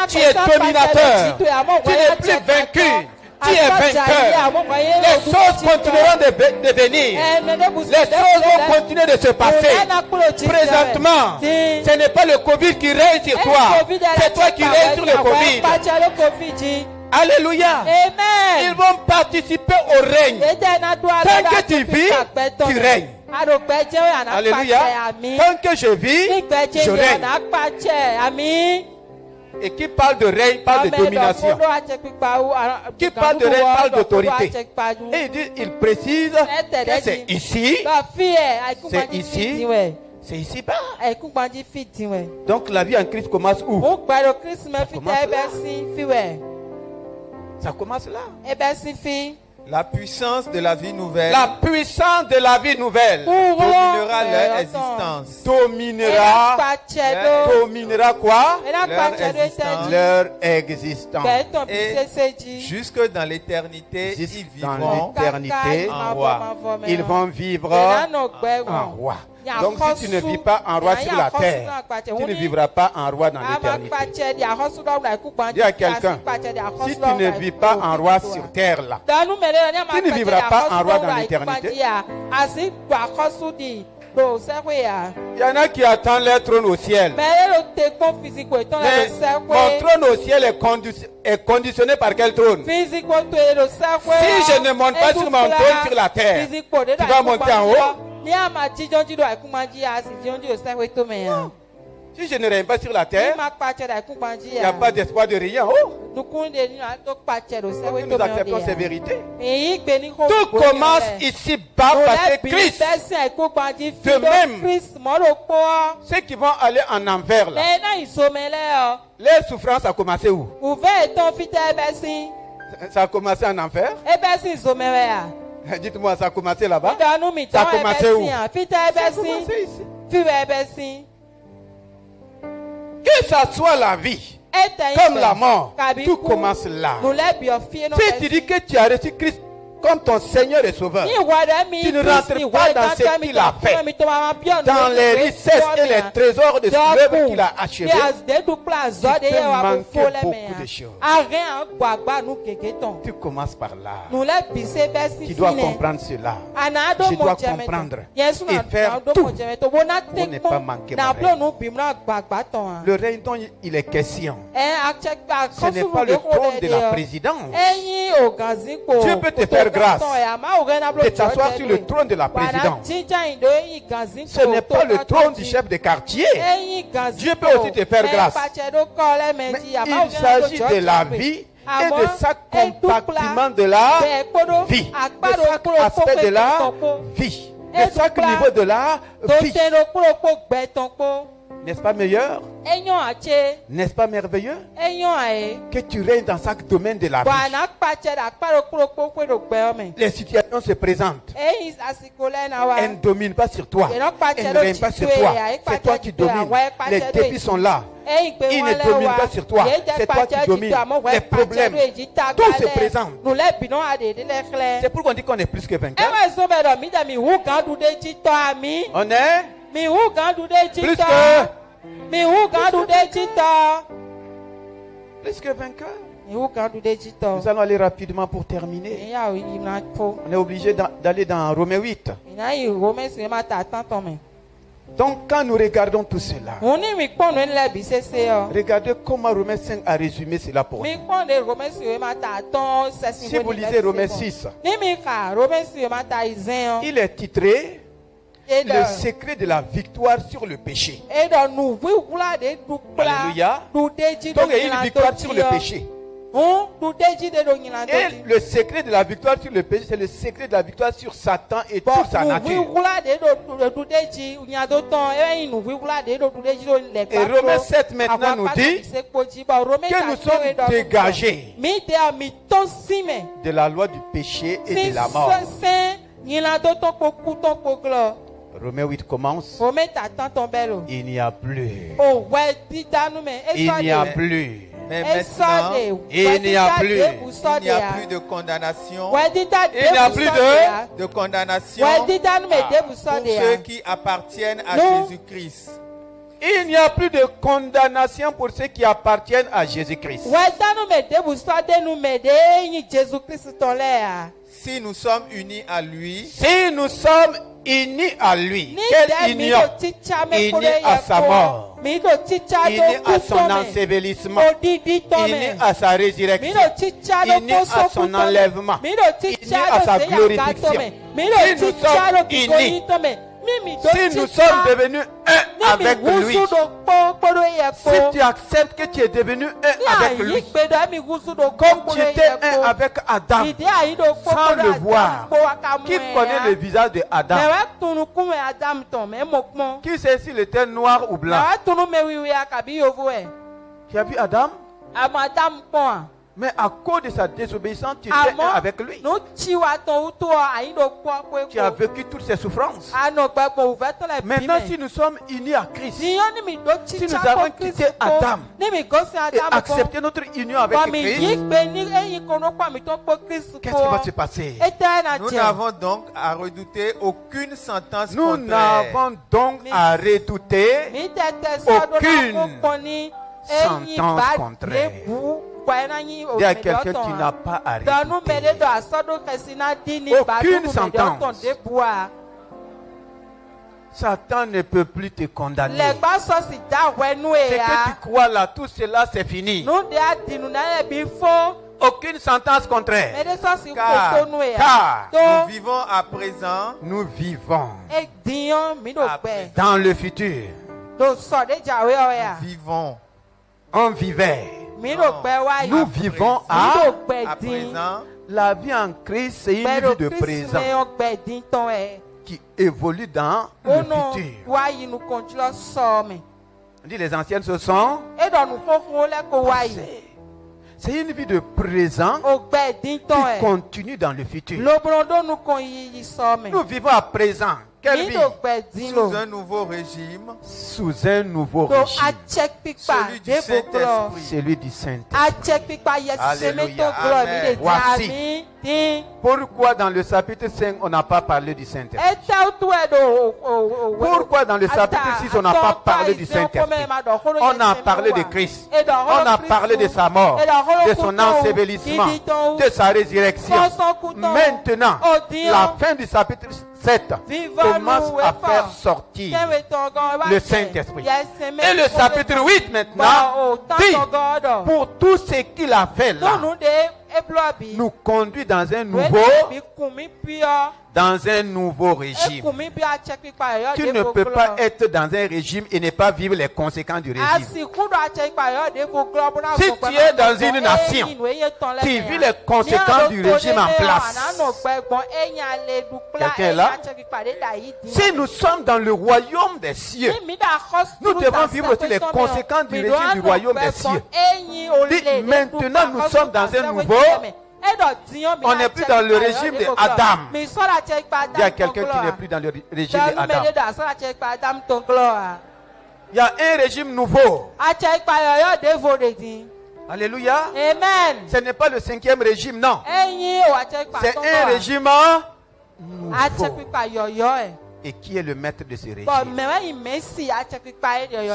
Tu es dominateur. Tu n'es plus vaincu. Tu es vainqueur. Les choses continueront de venir. Les choses vont continuer de se passer. Présentement, ce n'est pas le Covid qui règne sur toi. C'est toi qui règne sur le Covid. Alléluia. Ils vont participer au règne. Tant que tu vis, tu règnes. Alléluia. Tant que je vis, je règne. Et qui parle de règne, parle de domination. Qui parle de règne, parle d'autorité. Et il dit, il précise que c'est ici. C'est ici. C'est ici-bas. Donc la vie en Christ commence où? Ça commence là. La puissance de la vie nouvelle. La puissance de la vie nouvelle dominera leur existence. Dominera quoi? Leur existence. Et jusque dans l'éternité, ils vivront en roi. Ils vont vivre en roi. Donc si tu ne vis pas en roi sur la terre, tu ne vivras pas en roi dans l'éternité. Dis à quelqu'un, si tu ne vis pas en roi sur terre là, tu ne vivras pas en roi dans l'éternité. Il y en a qui attendent leur trône au ciel. Mais mon trône au ciel est conditionné par quel trône? Si je ne monte pas sur mon trône sur la terre, tu vas monter en haut? Non. Si je ne règne pas sur la terre, il n'y a pas d'espoir de rien. Nous acceptons ces vérités. Tout commence ici-bas parce que Christ. De même, ceux qui vont aller en enfer là, leur souffrance a commencé où? Ça a commencé en enfer? Dites-moi, ça a commencé là-bas? Ça a commencé où? Ça a commencé ici. Que Que ça soit la vie, comme la mort, tout commence là. Si tu dis que tu as reçu Christ comme ton Seigneur et Sauveur, tu ne rentres pas dans ce qu'il a fait, dans les richesses et les trésors de l'œuvre qu'il a achevé. Tu peux manquer beaucoup de choses. Tu commences par là. Tu dois comprendre cela. Je dois comprendre et faire tout pour ne pas manquer mon règne. Le règne dont il est question, ce n'est pas le trône de la présidence. Dieu peut te faire grâce de t'asseoir sur le trône de la présidence. Ce n'est pas le trône du chef de quartier. Dieu peut aussi te faire grâce. Mais il s'agit de la vie et de chaque compartiment de la vie, de chaque aspect de la vie, de chaque niveau de la vie. N'est-ce pas meilleur? N'est-ce pas merveilleux que tu règnes dans chaque domaine de la vie? Les situations se présentent. Elles ne dominent pas sur toi. Elles ne règnent pas sur toi. C'est toi qui domines. Les défis sont là. Ils ne dominent pas sur toi. C'est toi qui domines. Les problèmes, tout se présente. C'est pourquoi on dit qu'on est plus que vainqueur. On est plus que vainqueur. Nous allons aller rapidement pour terminer. On est obligé d'aller dans Romains 8. Donc quand nous regardons tout cela, regardez comment Romains 5 a résumé cela pour nous. Si vous lisez Romains 6, il est titré le secret de la victoire sur le péché. Alléluia. Donc il y a une victoire sur le péché. Et le secret de la victoire sur le péché, c'est le secret de la victoire sur Satan et toute sa nature. Et Romains 7 maintenant nous dit que nous sommes dégagés de la loi du péché et de la mort. Romains 8 commence. Il n'y a plus. Il n'y a plus. Mais maintenant, il n'y a plus de condamnation. Il n'y a plus de condamnation pour ceux qui appartiennent à Jésus-Christ. Il n'y a plus de condamnation pour ceux qui appartiennent à Jésus-Christ. Si nous sommes unis à lui, unis à lui. Quelle union? Unis à sa mort, unis à son ensevelissement, unis à sa résurrection, unis à son enlèvement, unis à sa glorification. Si nous sommes unis, si nous sommes devenus un avec lui, si tu acceptes que tu es devenu un avec lui, comme tu étais un avec Adam, sans le voir, qui connaît le visage de Adam? Qui sait s'il était noir ou blanc? Tu as vu Adam? Mais à cause de sa désobéissance, tu étais un avec lui. Tu as vécu toutes ses souffrances. Maintenant, si nous sommes unis à Christ, si nous avons quitté Adam et accepté notre union avec Christ, qu'est-ce qui va se passer? Nous n'avons donc à redouter aucune sentence contraire. Nous n'avons donc à redouter aucune sentence contraire. Il y a quelqu'un qui n'a pas à redouter aucune sentence. Satan ne peut plus te condamner. Ce que tu crois là, tout cela c'est fini. Aucune sentence contraire. Car nous vivons à présent. Nous vivons dans le futur. Vivons. On vivait. Nous vivons à présent. La vie en Christ, c'est une vie de présent qui évolue dans le futur. On dit les anciennes se sont. C'est une vie de présent qui continue dans le futur. Nous vivons à présent. Quelle vie? Sous un nouveau régime. Sous un nouveau régime. Celui du Saint-Esprit. Celui du Saint-Esprit. Alléluia. Amen. Voici. Pourquoi dans le chapitre 5 on n'a pas parlé du Saint-Esprit? Pourquoi dans le chapitre 6 on n'a pas parlé du Saint-Esprit? On a parlé de Christ. On a parlé de sa mort, de son ensevelissement, de sa résurrection. Maintenant, la fin du chapitre 7 commence à faire sortir le Saint-Esprit. Et le chapitre 8 maintenant dit, pour tout ce qu'il a fait là, nous conduit dans un nouveau régime. Tu ne peux pas être dans un régime et ne pas vivre les conséquences du régime. Si tu es dans une nation, tu vis les conséquences du régime en place. Quelqu'un est là? Si nous sommes dans le royaume des cieux, nous devons vivre aussi les conséquences du régime du royaume des cieux. Maintenant, nous sommes dans un nouveau. On n'est plus dans le régime d'Adam. Il y a quelqu'un qui n'est plus dans le régime d'Adam. Il y a un régime nouveau. Alléluia. Amen. Ce n'est pas le 5e régime, non. C'est un régime nouveau. Et qui est le maître de ce régime?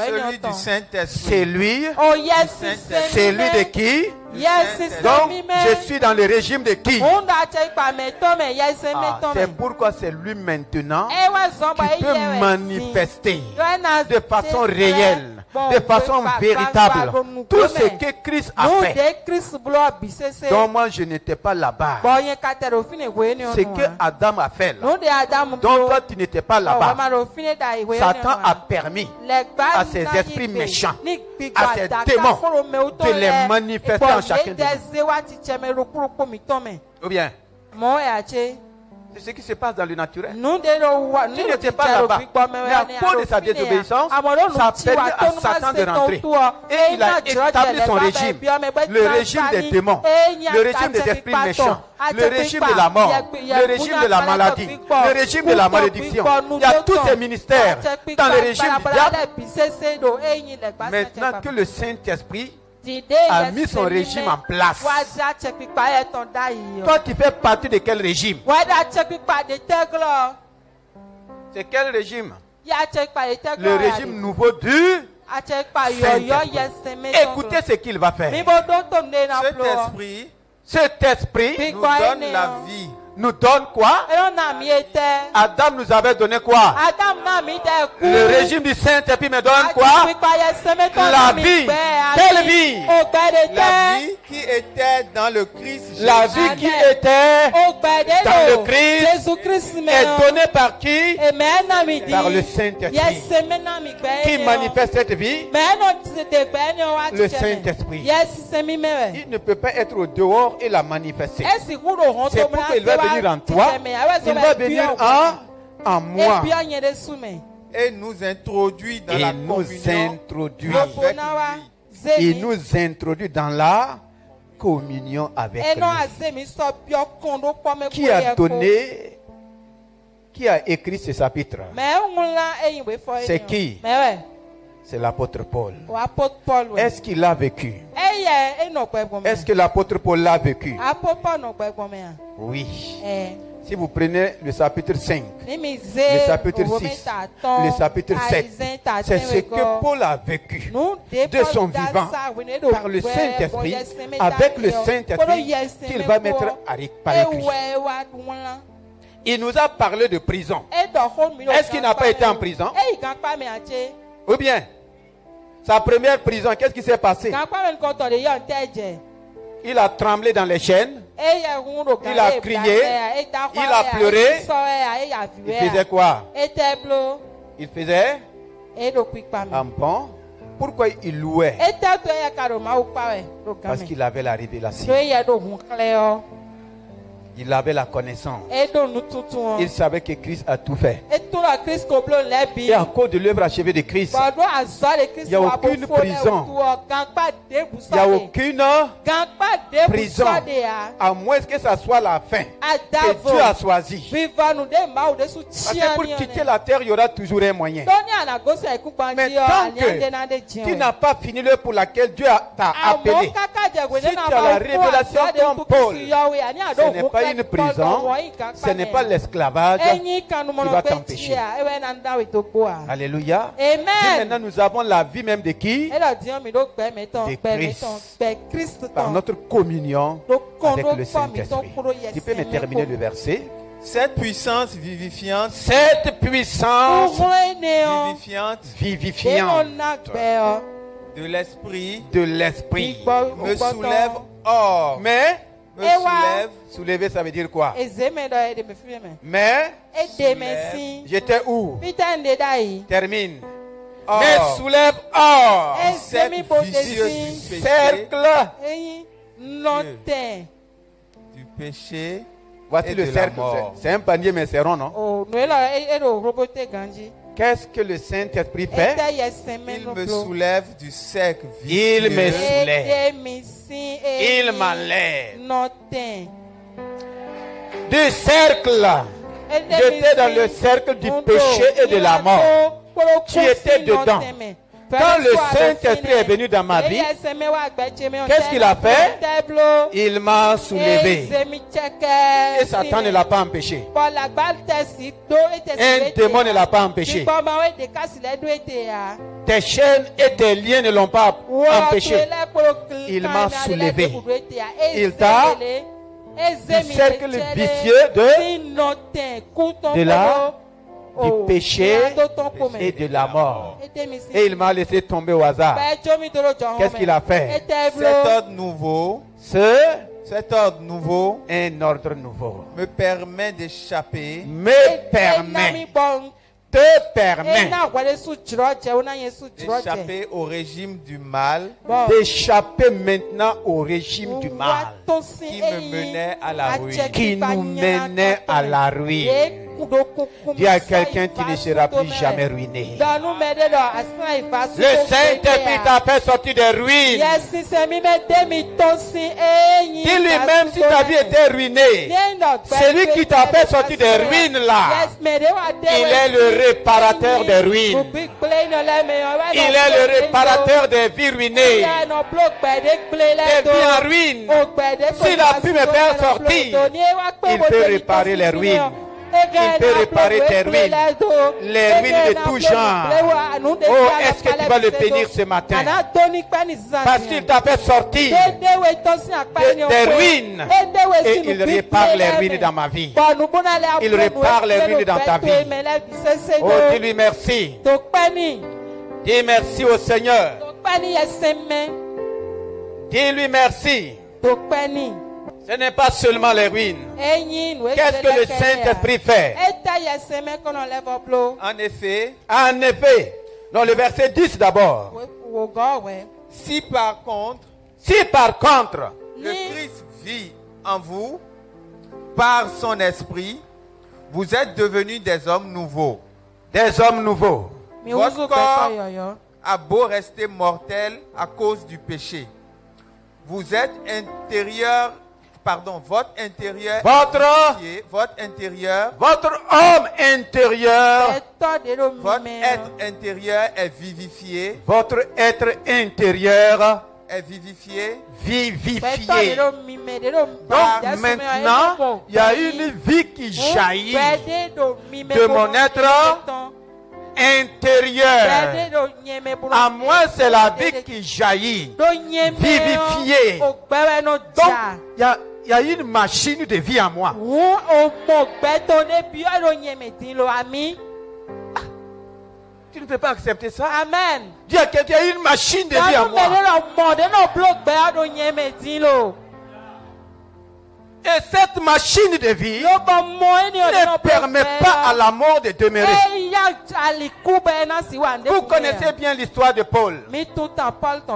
Celui du Saint-Esprit. C'est lui. C'est lui de qui? Donc, je suis dans le régime de qui? C'est pourquoi c'est lui maintenant qui peut manifester de façon réelle, de façon véritable, tout ce que Christ a fait. Donc moi je n'étais pas là-bas. Ce que Adam a fait là. Donc toi tu n'étais pas là-bas. Satan a permis à ces esprits méchants, à ces démons, de les manifester en chacun de nous. Ou bien c'est ce qui se passe dans le naturel. Tu n'étais pas là-bas. Mais à cause de sa désobéissance, ça a permis à Satan de rentrer. Et il a établi son régime. Le régime des démons, le régime des esprits méchants, le régime de la mort, le régime de la maladie, le régime de la malédiction. Il y a tous ces ministères dans le régime du diable. Maintenant que le Saint-Esprit a mis son régime en place. Toi, tu fais partie de quel régime? C'est quel régime? Le régime nouveau du Saint-Esprit. Écoutez ce qu'il va faire. Cet esprit nous donne la vie. Nous donne quoi? Adam nous avait donné quoi? Le régime du Saint-Esprit me donne quoi? La vie. Quelle vie? La vie qui était dans le Christ Jésus. La vie qui était dans le Christ est donnée par qui? Par le Saint-Esprit. Qui manifeste cette vie? Le Saint-Esprit. Il ne peut pas être au dehors et la manifester. C'est pourquoi il va venir en toi, il va venir en moi. Et nous introduit dans la communion avec lui. Il nous introduit dans la communion avec lui. Qui a écrit ce chapitre? C'est qui? C'est l'apôtre Paul. Est-ce qu'il l'a vécu? Est-ce que l'apôtre Paul l'a vécu? Oui. Si vous prenez le chapitre 5, le chapitre 6, le chapitre 7, c'est ce que Paul a vécu de son vivant par le Saint-Esprit, avec le Saint-Esprit qu'il va mettre par écrit. Il nous a parlé de prison. Est-ce qu'il n'a pas été en prison? Ou bien, sa première prison, qu'est-ce qui s'est passé? Il a tremblé dans les chaînes. Il a crié. Il a pleuré. Il faisait quoi? Il faisait un bon. Pourquoi il louait? Parce qu'il avait la révélation. Il avait la connaissance. Il savait que Christ a tout fait. Et à cause de l'œuvre achevée de Christ, il n'y a aucune prison. Il n'y a aucune prison. À moins que ça soit la fin que Dieu a choisi. Parce que pour quitter la terre, il y aura toujours un moyen. Mais tant que tu n'as pas fini l'œuvre pour laquelle Dieu t'a appelé, si tu as la révélation comme Paul, ce n'est pas une prison, ce n'est pas l'esclavage qui va t'empêcher. Alléluia. Et maintenant nous avons la vie même de qui? De Christ. Par notre communion avec le Saint-Esprit. Tu peux me terminer le verset? Cette puissance vivifiante, vivifiante de l'esprit me soulève hors. Mais soulever, ça veut dire quoi? Mais j'étais où? Termine. Mais soulève hors cette vicieux cercle du péché. Voici le cercle. C'est un panier, mais c'est rond, non? Qu'est-ce que le Saint-Esprit fait? Il me soulève du cercle vicieux. Il me soulève. Il m'enlève. Du cercle. J'étais dans le cercle du péché et de la mort. Tu étais dedans. Quand le Saint-Esprit est venu dans ma vie, qu'est-ce qu'il a fait? Il m'a soulevé. Et Satan ne l'a pas empêché. Un démon ne l'a pas empêché. Tes chaînes et tes liens ne l'ont pas empêché. Il m'a soulevé. Il t'a du cercle vicieux de la du péché et de la mort. Et il m'a laissé tomber au hasard. Qu'est-ce qu'il a fait? Cet ordre nouveau, un ordre nouveau, me permet d'échapper, d'échapper au régime du mal, d'échapper maintenant au régime du mal qui me menait à la ruine, qui nous menait à la ruine. Dis à quelqu'un, tu ne seras plus jamais ruiné. Le Saint-Esprit t'a fait sortir des ruines. Dis-lui même si ta vie était ruinée, c'est lui qui t'a fait sortir des ruines là. Il est le réparateur des ruines. Il est le réparateur des vies ruinées. Des vies en ruine. S'il a pu me faire sortir, il peut réparer les ruines. Il peut réparer tes ruines, les ruines de tout genre. Oh, est-ce que tu vas le bénir ce matin? Parce qu'il t'a fait sortir des ruines. Et il répare les ruines dans ma vie. Il répare les ruines dans ta vie. Oh, dis-lui merci. Dis merci au Seigneur. Dis-lui merci. Ce n'est pas seulement les ruines. Qu'est-ce que le Saint-Esprit fait? En effet, dans le verset 10 d'abord. Si par contre, le Christ vit en vous, par son esprit, vous êtes devenus des hommes nouveaux. Des hommes nouveaux. Votre corps a beau rester mortel à cause du péché. Vous êtes votre homme intérieur, votre être intérieur est vivifié. Votre être intérieur est vivifié. Donc maintenant, il y a une vie qui jaillit de mon être intérieur. À moi, c'est la vie qui jaillit, vivifiée. Donc, il y a une machine de vie en moi. Tu ne peux pas accepter ça? Amen. Dis à quelqu'un, il y a une machine de vie en moi. Et cette machine de vie ne permet pas à la mort de demeurer. Vous connaissez bien l'histoire de Paul.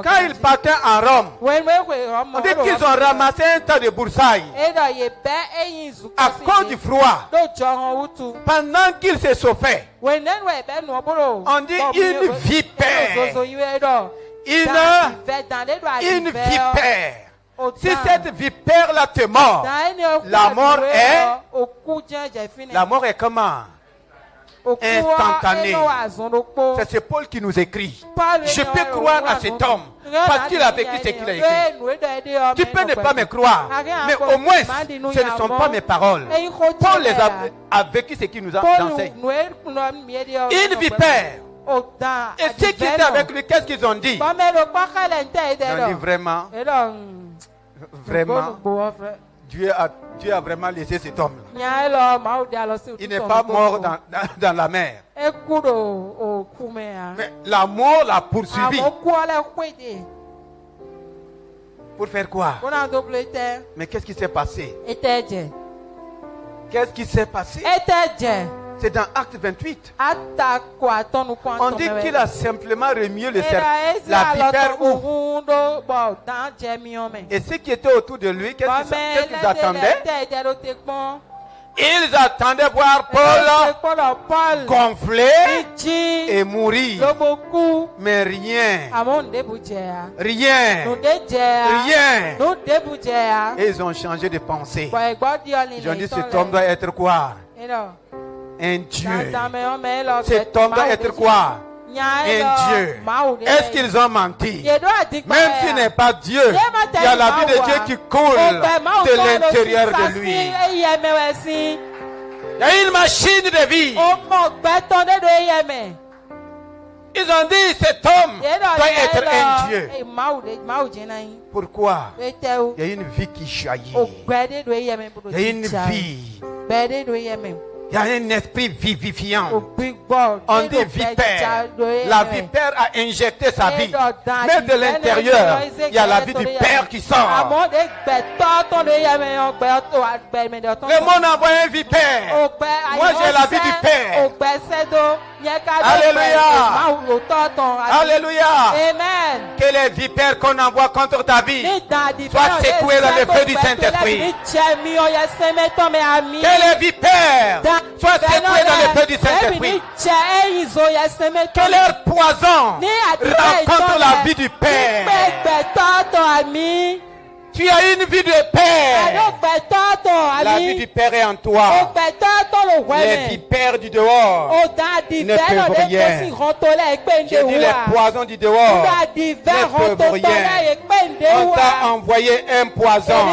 Quand il partait en Rome, on dit qu'ils ont ramassé un tas de broussailles à cause du froid. Pendant qu'il se chauffait, on dit une vipère. Une vipère. Si cette vipère-là te mord, la mort est comment? Instantanée. C'est Paul qui nous écrit. Je peux croire à cet homme parce qu'il a vécu ce qu'il a écrit. Tu peux ne pas me croire, mais au moins ce ne sont pas mes paroles. Paul a vécu ce qu'il nous a enseigné. Une vipère. Et ceux qui étaient avec lui, qu'est-ce qu'ils ont dit? Ils ont dit vraiment, Dieu a vraiment laissé cet homme-là. Il n'est pas mort dans la mer. Mais la mort l'a poursuivi. Pour faire quoi? Mais qu'est-ce qui s'est passé? Qu'est-ce qui s'est passé? C'est dans Acte 28. On dit qu'il a simplement remué le serpent, la vipère où. Et ceux qui étaient autour de lui, qu'est-ce qu'ils attendaient? Ils attendaient voir Paul gonfler et mourir. Mais rien. Et ils ont changé de pensée. Ils ont dit cet homme doit être quoi? Un Dieu. Cet homme doit être quoi? Un Dieu. Est-ce qu'ils ont menti? Même s'il n'est pas Dieu, il y a la vie de Dieu qui coule de l'intérieur de lui. Il y a une machine de vie. Ils ont dit cet homme doit être un Dieu. Pourquoi? Il y a une vie qui jaillit. Il y a une vie. Il y a un esprit vivifiant. On dit vipère. La vipère a injecté sa vie. Mais de l'intérieur, il y a la vie du Père qui sort. Le monde envoie un vipère. Moi j'ai la vie du Père. Alléluia. Alléluia. Amen. Que les vipères qu'on envoie contre ta vie soient secouées dans le feu du Saint-Esprit. Que les vipères soient secouées dans le feu du Saint-Esprit. Que leur poison rencontre la vie du Père. Tu as une vie de Père. La vie du Père est en toi. Les vipères du dehors ne peuvent rien. J'ai dit les poisons du dehors ne peuvent rien. On t'a envoyé un poison.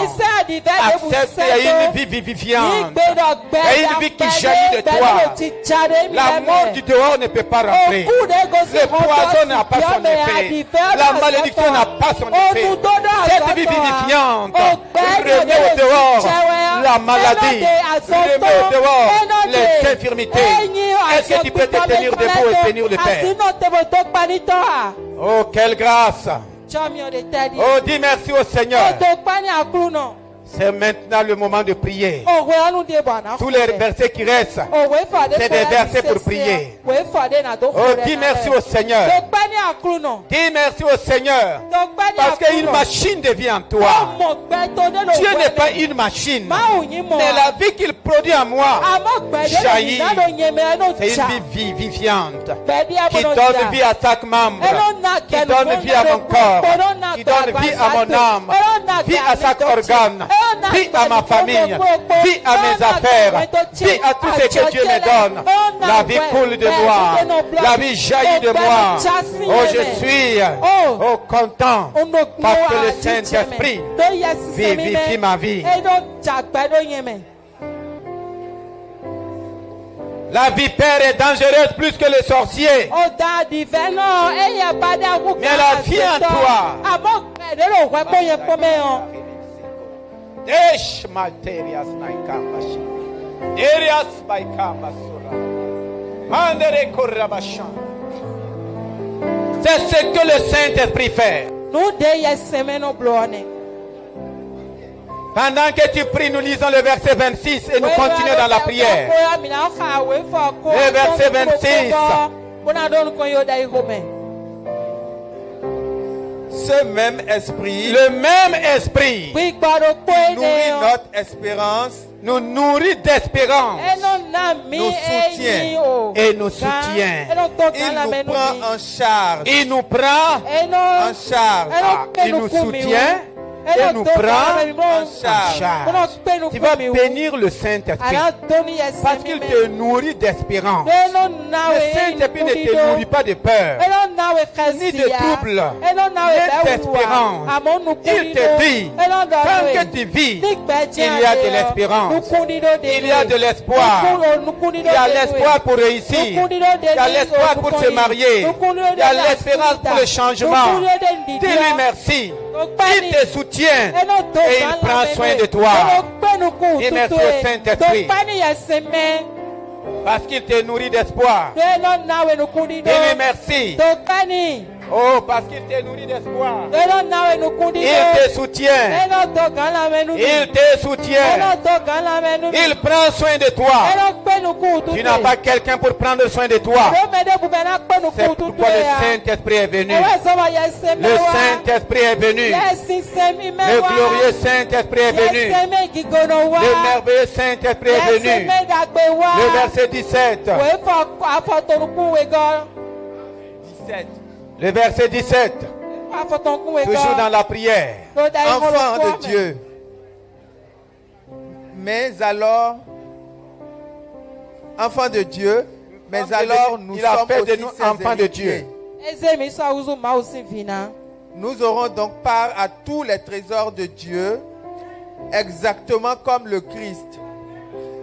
Accepte, il y a une vie vivifiante. Il y a une vie qui jaillit de toi. La mort du dehors ne peut pas rentrer. Le poison n'a pas son effet. La malédiction n'a pas son effet. Cette vie vivifiante remet au dehors la maladie, remet au dehors les infirmités. Est-ce que tu peux te tenir debout et bénir le Père? Oh, quelle grâce! Oh, dis merci au Seigneur. C'est maintenant le moment de prier. Tous les versets qui restent, c'est des versets pour prier. Oh, dis merci au Seigneur. Dis merci au Seigneur. Parce qu'il y a une machine de vie en toi. Dieu n'est pas une machine. Mais la vie qu'il produit en moi jaillit. C'est une vie vivifiante qui donne vie à chaque membre, qui donne vie à mon corps, qui donne vie à mon âme, vie à chaque organe. Vie à ma famille, vie à mes affaires, vie à tout ce que Dieu me donne. La vie coule de moi, la vie jaillit de moi. Oh, je suis content parce que le Saint-Esprit vivifie ma vie. La vipère est dangereuse plus que le sorcier. Mais la vie en toi. C'est ce que le Saint-Esprit fait. Pendant que tu pries, nous lisons le verset 26 et nous continuons dans la prière. Le verset 26. Ce même esprit, le même esprit, nourrit notre espérance, nous nourrit d'espérance, nous soutient et nous soutient. Il nous prend en charge. Il nous prend en charge. Il nous soutient. Et nous prend en charge. Tu vas bénir le Saint-Esprit parce qu'il te nourrit d'espérance. Le Saint-Esprit ne te nourrit pas de peur, ni de trouble, ni d'espérance. Il te dit, tant que tu vis, il y a de l'espérance, il y a de l'espoir. Il y a l'espoir pour réussir, il y a l'espoir pour se marier, il y a l'espérance pour le changement. Dis-lui merci. Il te soutient et il prend soin de toi. Et merci au Saint-Esprit parce qu'il te nourrit d'espoir. Dis-lui merci. Oh, parce qu'il te nourrit d'espoir. Il te soutient. Il te soutient. Il prend soin de toi. Tu n'as pas quelqu'un pour prendre soin de toi. C'est pourquoi le Saint-Esprit est venu. Le Saint-Esprit est venu. Le glorieux Saint-Esprit est venu. Le merveilleux Saint-Esprit est venu. Le verset 17. Le verset 17. Toujours dans la prière. Enfant de Dieu. Mais alors, enfant de Dieu, mais alors nous sommes fait aussi de nous ses enfants de Dieu. héritiers. Nous aurons donc part à tous les trésors de Dieu, exactement comme le Christ.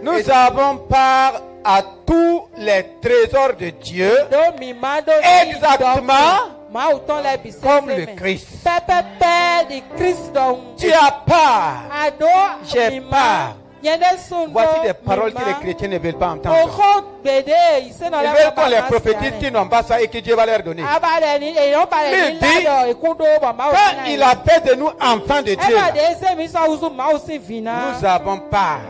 Nous avons part à tous les trésors de Dieu, exactement comme le Christ. Tu as part, j'ai part. Voici des paroles que les chrétiens ne veulent pas entendre. Ils veulent qu'on les prophétise qui n'ont pas ça et que Dieu va leur donner. Il dit, quand il a fait de nous enfants de Dieu, nous avons part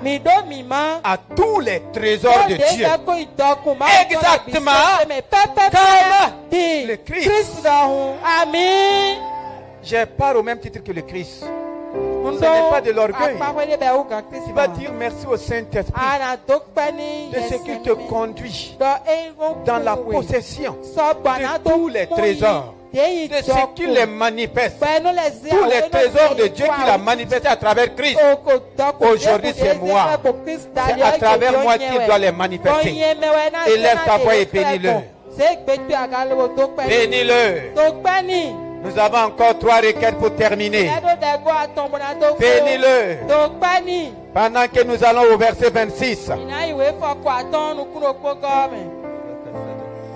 à tous les trésors de Dieu. Exactement comme le Christ. J'ai part au même titre que le Christ. Ce n'est pas de l'orgueil. Tu vas dire merci au Saint-Esprit de ce qu'il te conduit dans la possession de tous les trésors, de ce qu'il les manifeste, tous les trésors de Dieu qu'il a manifestés à travers Christ. Aujourd'hui, c'est moi. C'est à travers moi qu'il doit les manifester. Et lève ta voix et bénis-le. Bénis-le. Nous avons encore 3 requêtes pour terminer. Bénis-le. Pendant que nous allons au verset 26.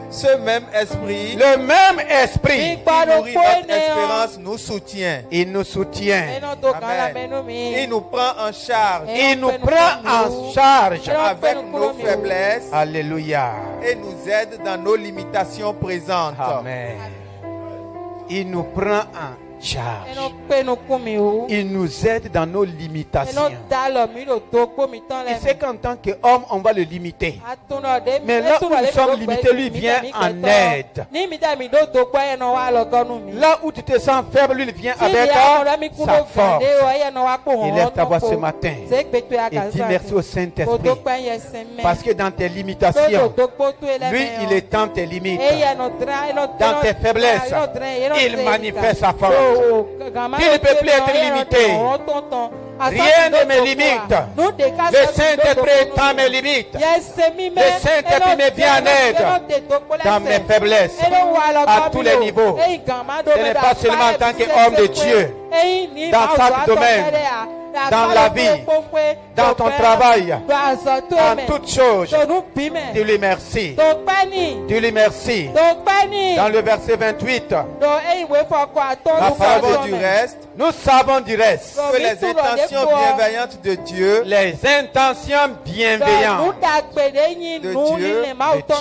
Ce même esprit, le même esprit qui nourrit notre espérance, nous soutient. Il nous soutient. Amen. Il nous prend en charge. Il nous prend en charge avec nos faiblesses. Alléluia. Et nous aide dans nos limitations présentes. Amen. Il nous prend en charge. Il nous aide dans nos limitations. Il sait qu'en tant qu'homme, on va le limiter. Mais là où nous sommes limités, lui vient en aide. Là où tu te sens faible, lui vient avec sa force. Il lève ta voix ce matin et dis merci au Saint-Esprit. Parce que dans tes limitations, lui, il étend tes limites. Dans tes faiblesses, il manifeste sa force. Il ne peut plus être limité. Rien ne me limite. Le Saint-Esprit étend mes limites. Le Saint-Esprit me vient en aide dans mes faiblesses, à tous les niveaux. Ce n'est pas seulement en tant qu'homme de Dieu, dans chaque domaine, dans la vie, dans ton travail, en toutes choses. Dis-lui merci. Dis-lui merci. Dans le verset 28, nous savons du reste que les intentions bienveillantes de Dieu, de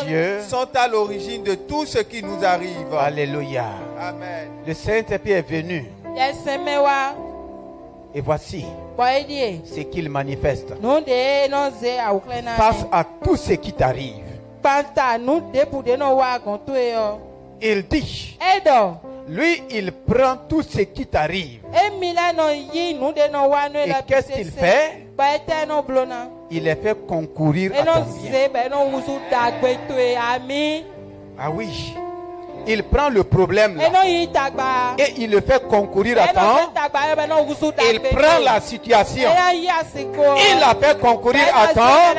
Dieu sont à l'origine de tout ce qui nous arrive. Alléluia. Amen. Le Saint-Esprit est venu Et voici ce qu'il manifeste face à tout ce qui t'arrive. Il dit, lui, il prend tout ce qui t'arrive. Et qu'est-ce qu'il fait? Il les fait concourir à ton bien. Ah oui. Il prend le problème là et il le fait concourir à temps. Il prend la situation, il la fait concourir à temps.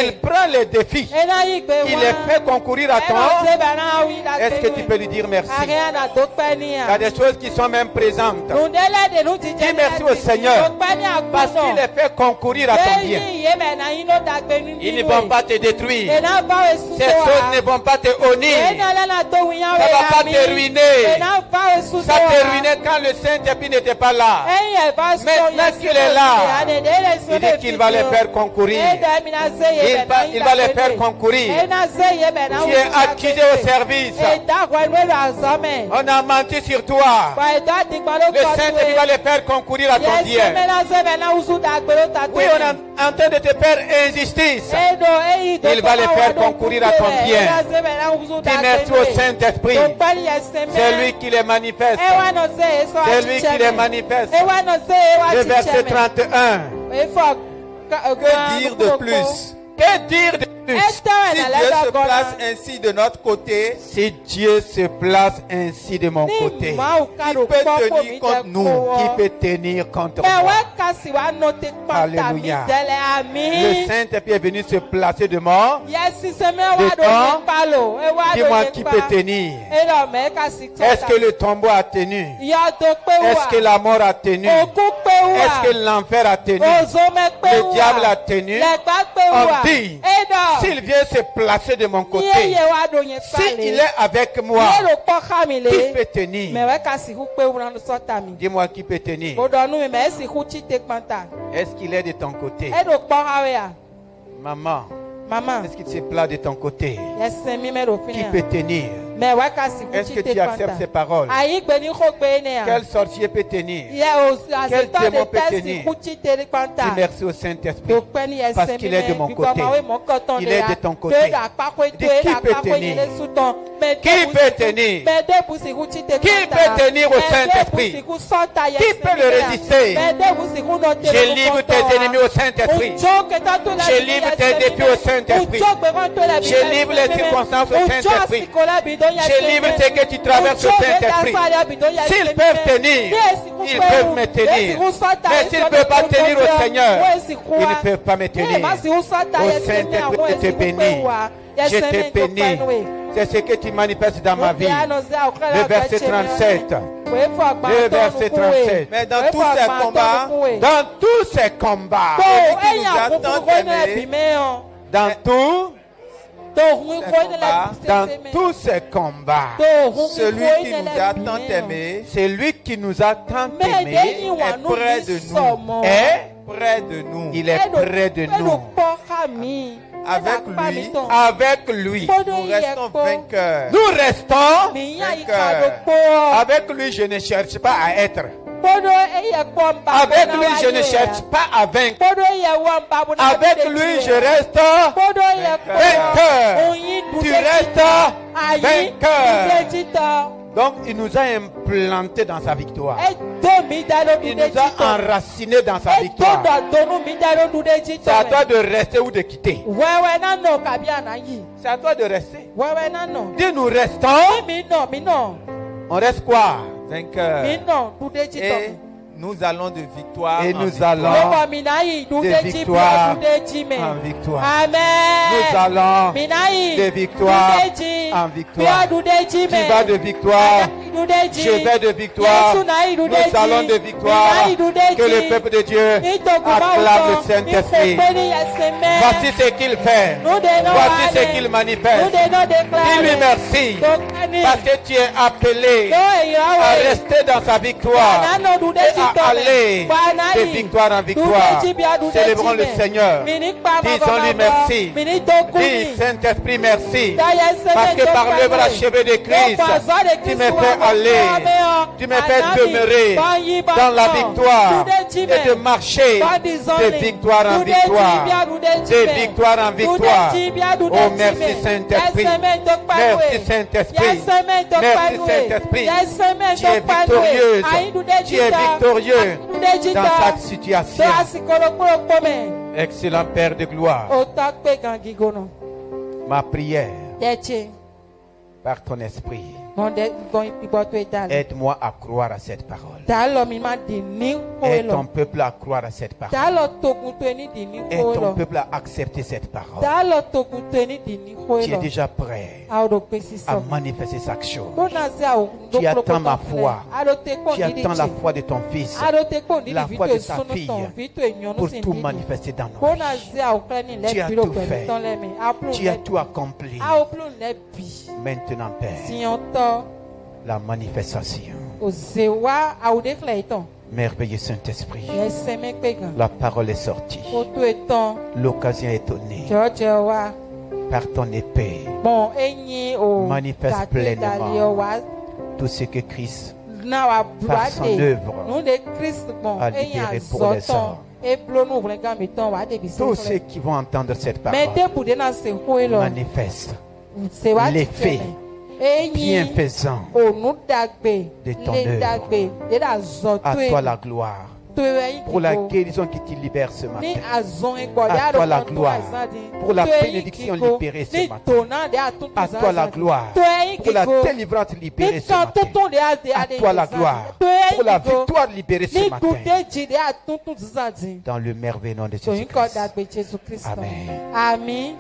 Il prend les défis, il les fait concourir à temps. Est-ce que tu peux lui dire merci? Il y a des choses qui sont même présentes. Dis merci au Seigneur parce qu'il les fait concourir à ton bien. Ils ne vont pas te détruire. Ces choses ne vont pas te honir. Ça ne va pas te ruiner. Ça te ruinait quand le Saint-Esprit n'était pas là. Maintenant qu'il est là, il dit qu'il va les faire concourir. Il va les faire concourir. Tu es accusé au service. On a menti sur toi. Le Saint-Esprit va les faire concourir à ton bien. Oui, on est en train de te faire injustice. Il va les faire concourir à ton bien. Dis merci au Saint-Esprit. C'est lui qui les manifeste. C'est lui qui les manifeste. Le verset 31. Que dire de plus? Que dire de plus? Si Dieu se place ainsi de notre côté, si Dieu se place ainsi de mon côté, qui peut tenir contre nous? Qui peut tenir contre moi? Alléluia. Le Saint-Esprit est venu se placer de moi. Dis-moi qui peut tenir. Est-ce que le tombeau a tenu? Est-ce que la mort a tenu? Est-ce que l'enfer a tenu? Le diable a tenu? On dit, s'il vient se placer de mon côté, s'il est avec moi, qui peut tenir? Dis-moi qui peut tenir. Est-ce qu'il est de ton côté? Maman, est-ce qu'il se place de ton côté? Qui peut tenir? Est-ce que tu acceptes ces paroles? Quel sorcier peut tenir? Quel démon peut tenir? Dis merci au Saint-Esprit parce qu'il est de mon côté. Il est de ton côté. Dis qui peut tenir? Qui peut tenir? Qui peut tenir au Saint-Esprit? Qui peut le résister? Je livre tes ennemis au Saint-Esprit. Je livre tes défis au Saint-Esprit. Je livre les circonstances au Saint-Esprit. Je livre ce que tu traverses au Saint-Esprit. S'ils peuvent tenir, ils peuvent me tenir. Mais s'ils ne peuvent pas tenir au Seigneur, ils ne peuvent pas me tenir. Au Saint-Esprit, je te bénis. Je te bénis. C'est ce que tu manifestes dans ma vie. Le verset 37. Le verset 37. Mais dans tous ces combats, dans tous ces combats, celui qui nous a tant aimés, celui qui nous a tant aimés est près de nous. Est près de nous. Il est près de nous. Avec lui, nous restons vainqueurs. Nous restons vainqueurs. Avec lui, je ne cherche pas à être. Avec lui, je ne cherche pas à vaincre. Avec lui, je reste vainqueur. Tu restes vainqueur. Donc, il nous a implanté dans sa victoire. Il nous a enracinés dans sa victoire. C'est à toi de rester ou de quitter. C'est à toi de rester. Dis, nous restons. On reste quoi? Vainqueur. Et nous allons de victoire et nous allons de victoire en victoire. Amen. Nous allons de victoire en victoire. Tu vas de victoire. Je vais de victoire. Nous allons de victoire. Que le peuple de Dieu acclame le Saint-Esprit. Voici ce qu'il fait. Voici ce qu'il manifeste. Dis-lui merci. Parce que tu es appelé à rester dans sa victoire et à aller de victoire en victoire. Célébrons le Seigneur. Disons-lui merci. Dis Saint-Esprit merci. Parce que par l'œuvre achevée de Christ, tu me fais aller, tu me fais demeurer dans la victoire et de marcher de victoire en victoire. De victoire en victoire. Oh merci Saint-Esprit. Merci Saint-Esprit. Merci Saint-Esprit. Tu es victorieuse. Tu es victorieux dans chaque situation. Excellent Père de gloire. Ma prière par ton esprit, aide-moi à croire à cette parole. Aide ton peuple à croire à cette parole. Aide ton peuple à accepter cette parole. Tu es déjà prêt à manifester chaque chose. Tu attends ma foi. Tu attends la foi de ton fils, la foi de ta fille, pour tout manifester dans nos vies. Tu as tout fait. Tu as tout accompli. Maintenant, Père, la manifestation. Merveilleux Saint-Esprit, la parole est sortie. L'occasion est donnée. Par ton épée, manifeste pleinement tout ce que Christ, par son œuvre, a libéré pour les hommes. Tous ceux qui vont entendre cette parole manifeste l'effet bienfaisant de ton œuvre. À toi la gloire. Pour la guérison qui te libère ce matin. À toi la gloire. Pour la bénédiction libérée ce matin. À toi la gloire. Pour la délivrance libérée ce matin. À toi la gloire. Pour la victoire libérée ce matin. Dans le merveilleux nom de Jésus-Christ. Amen. Amen.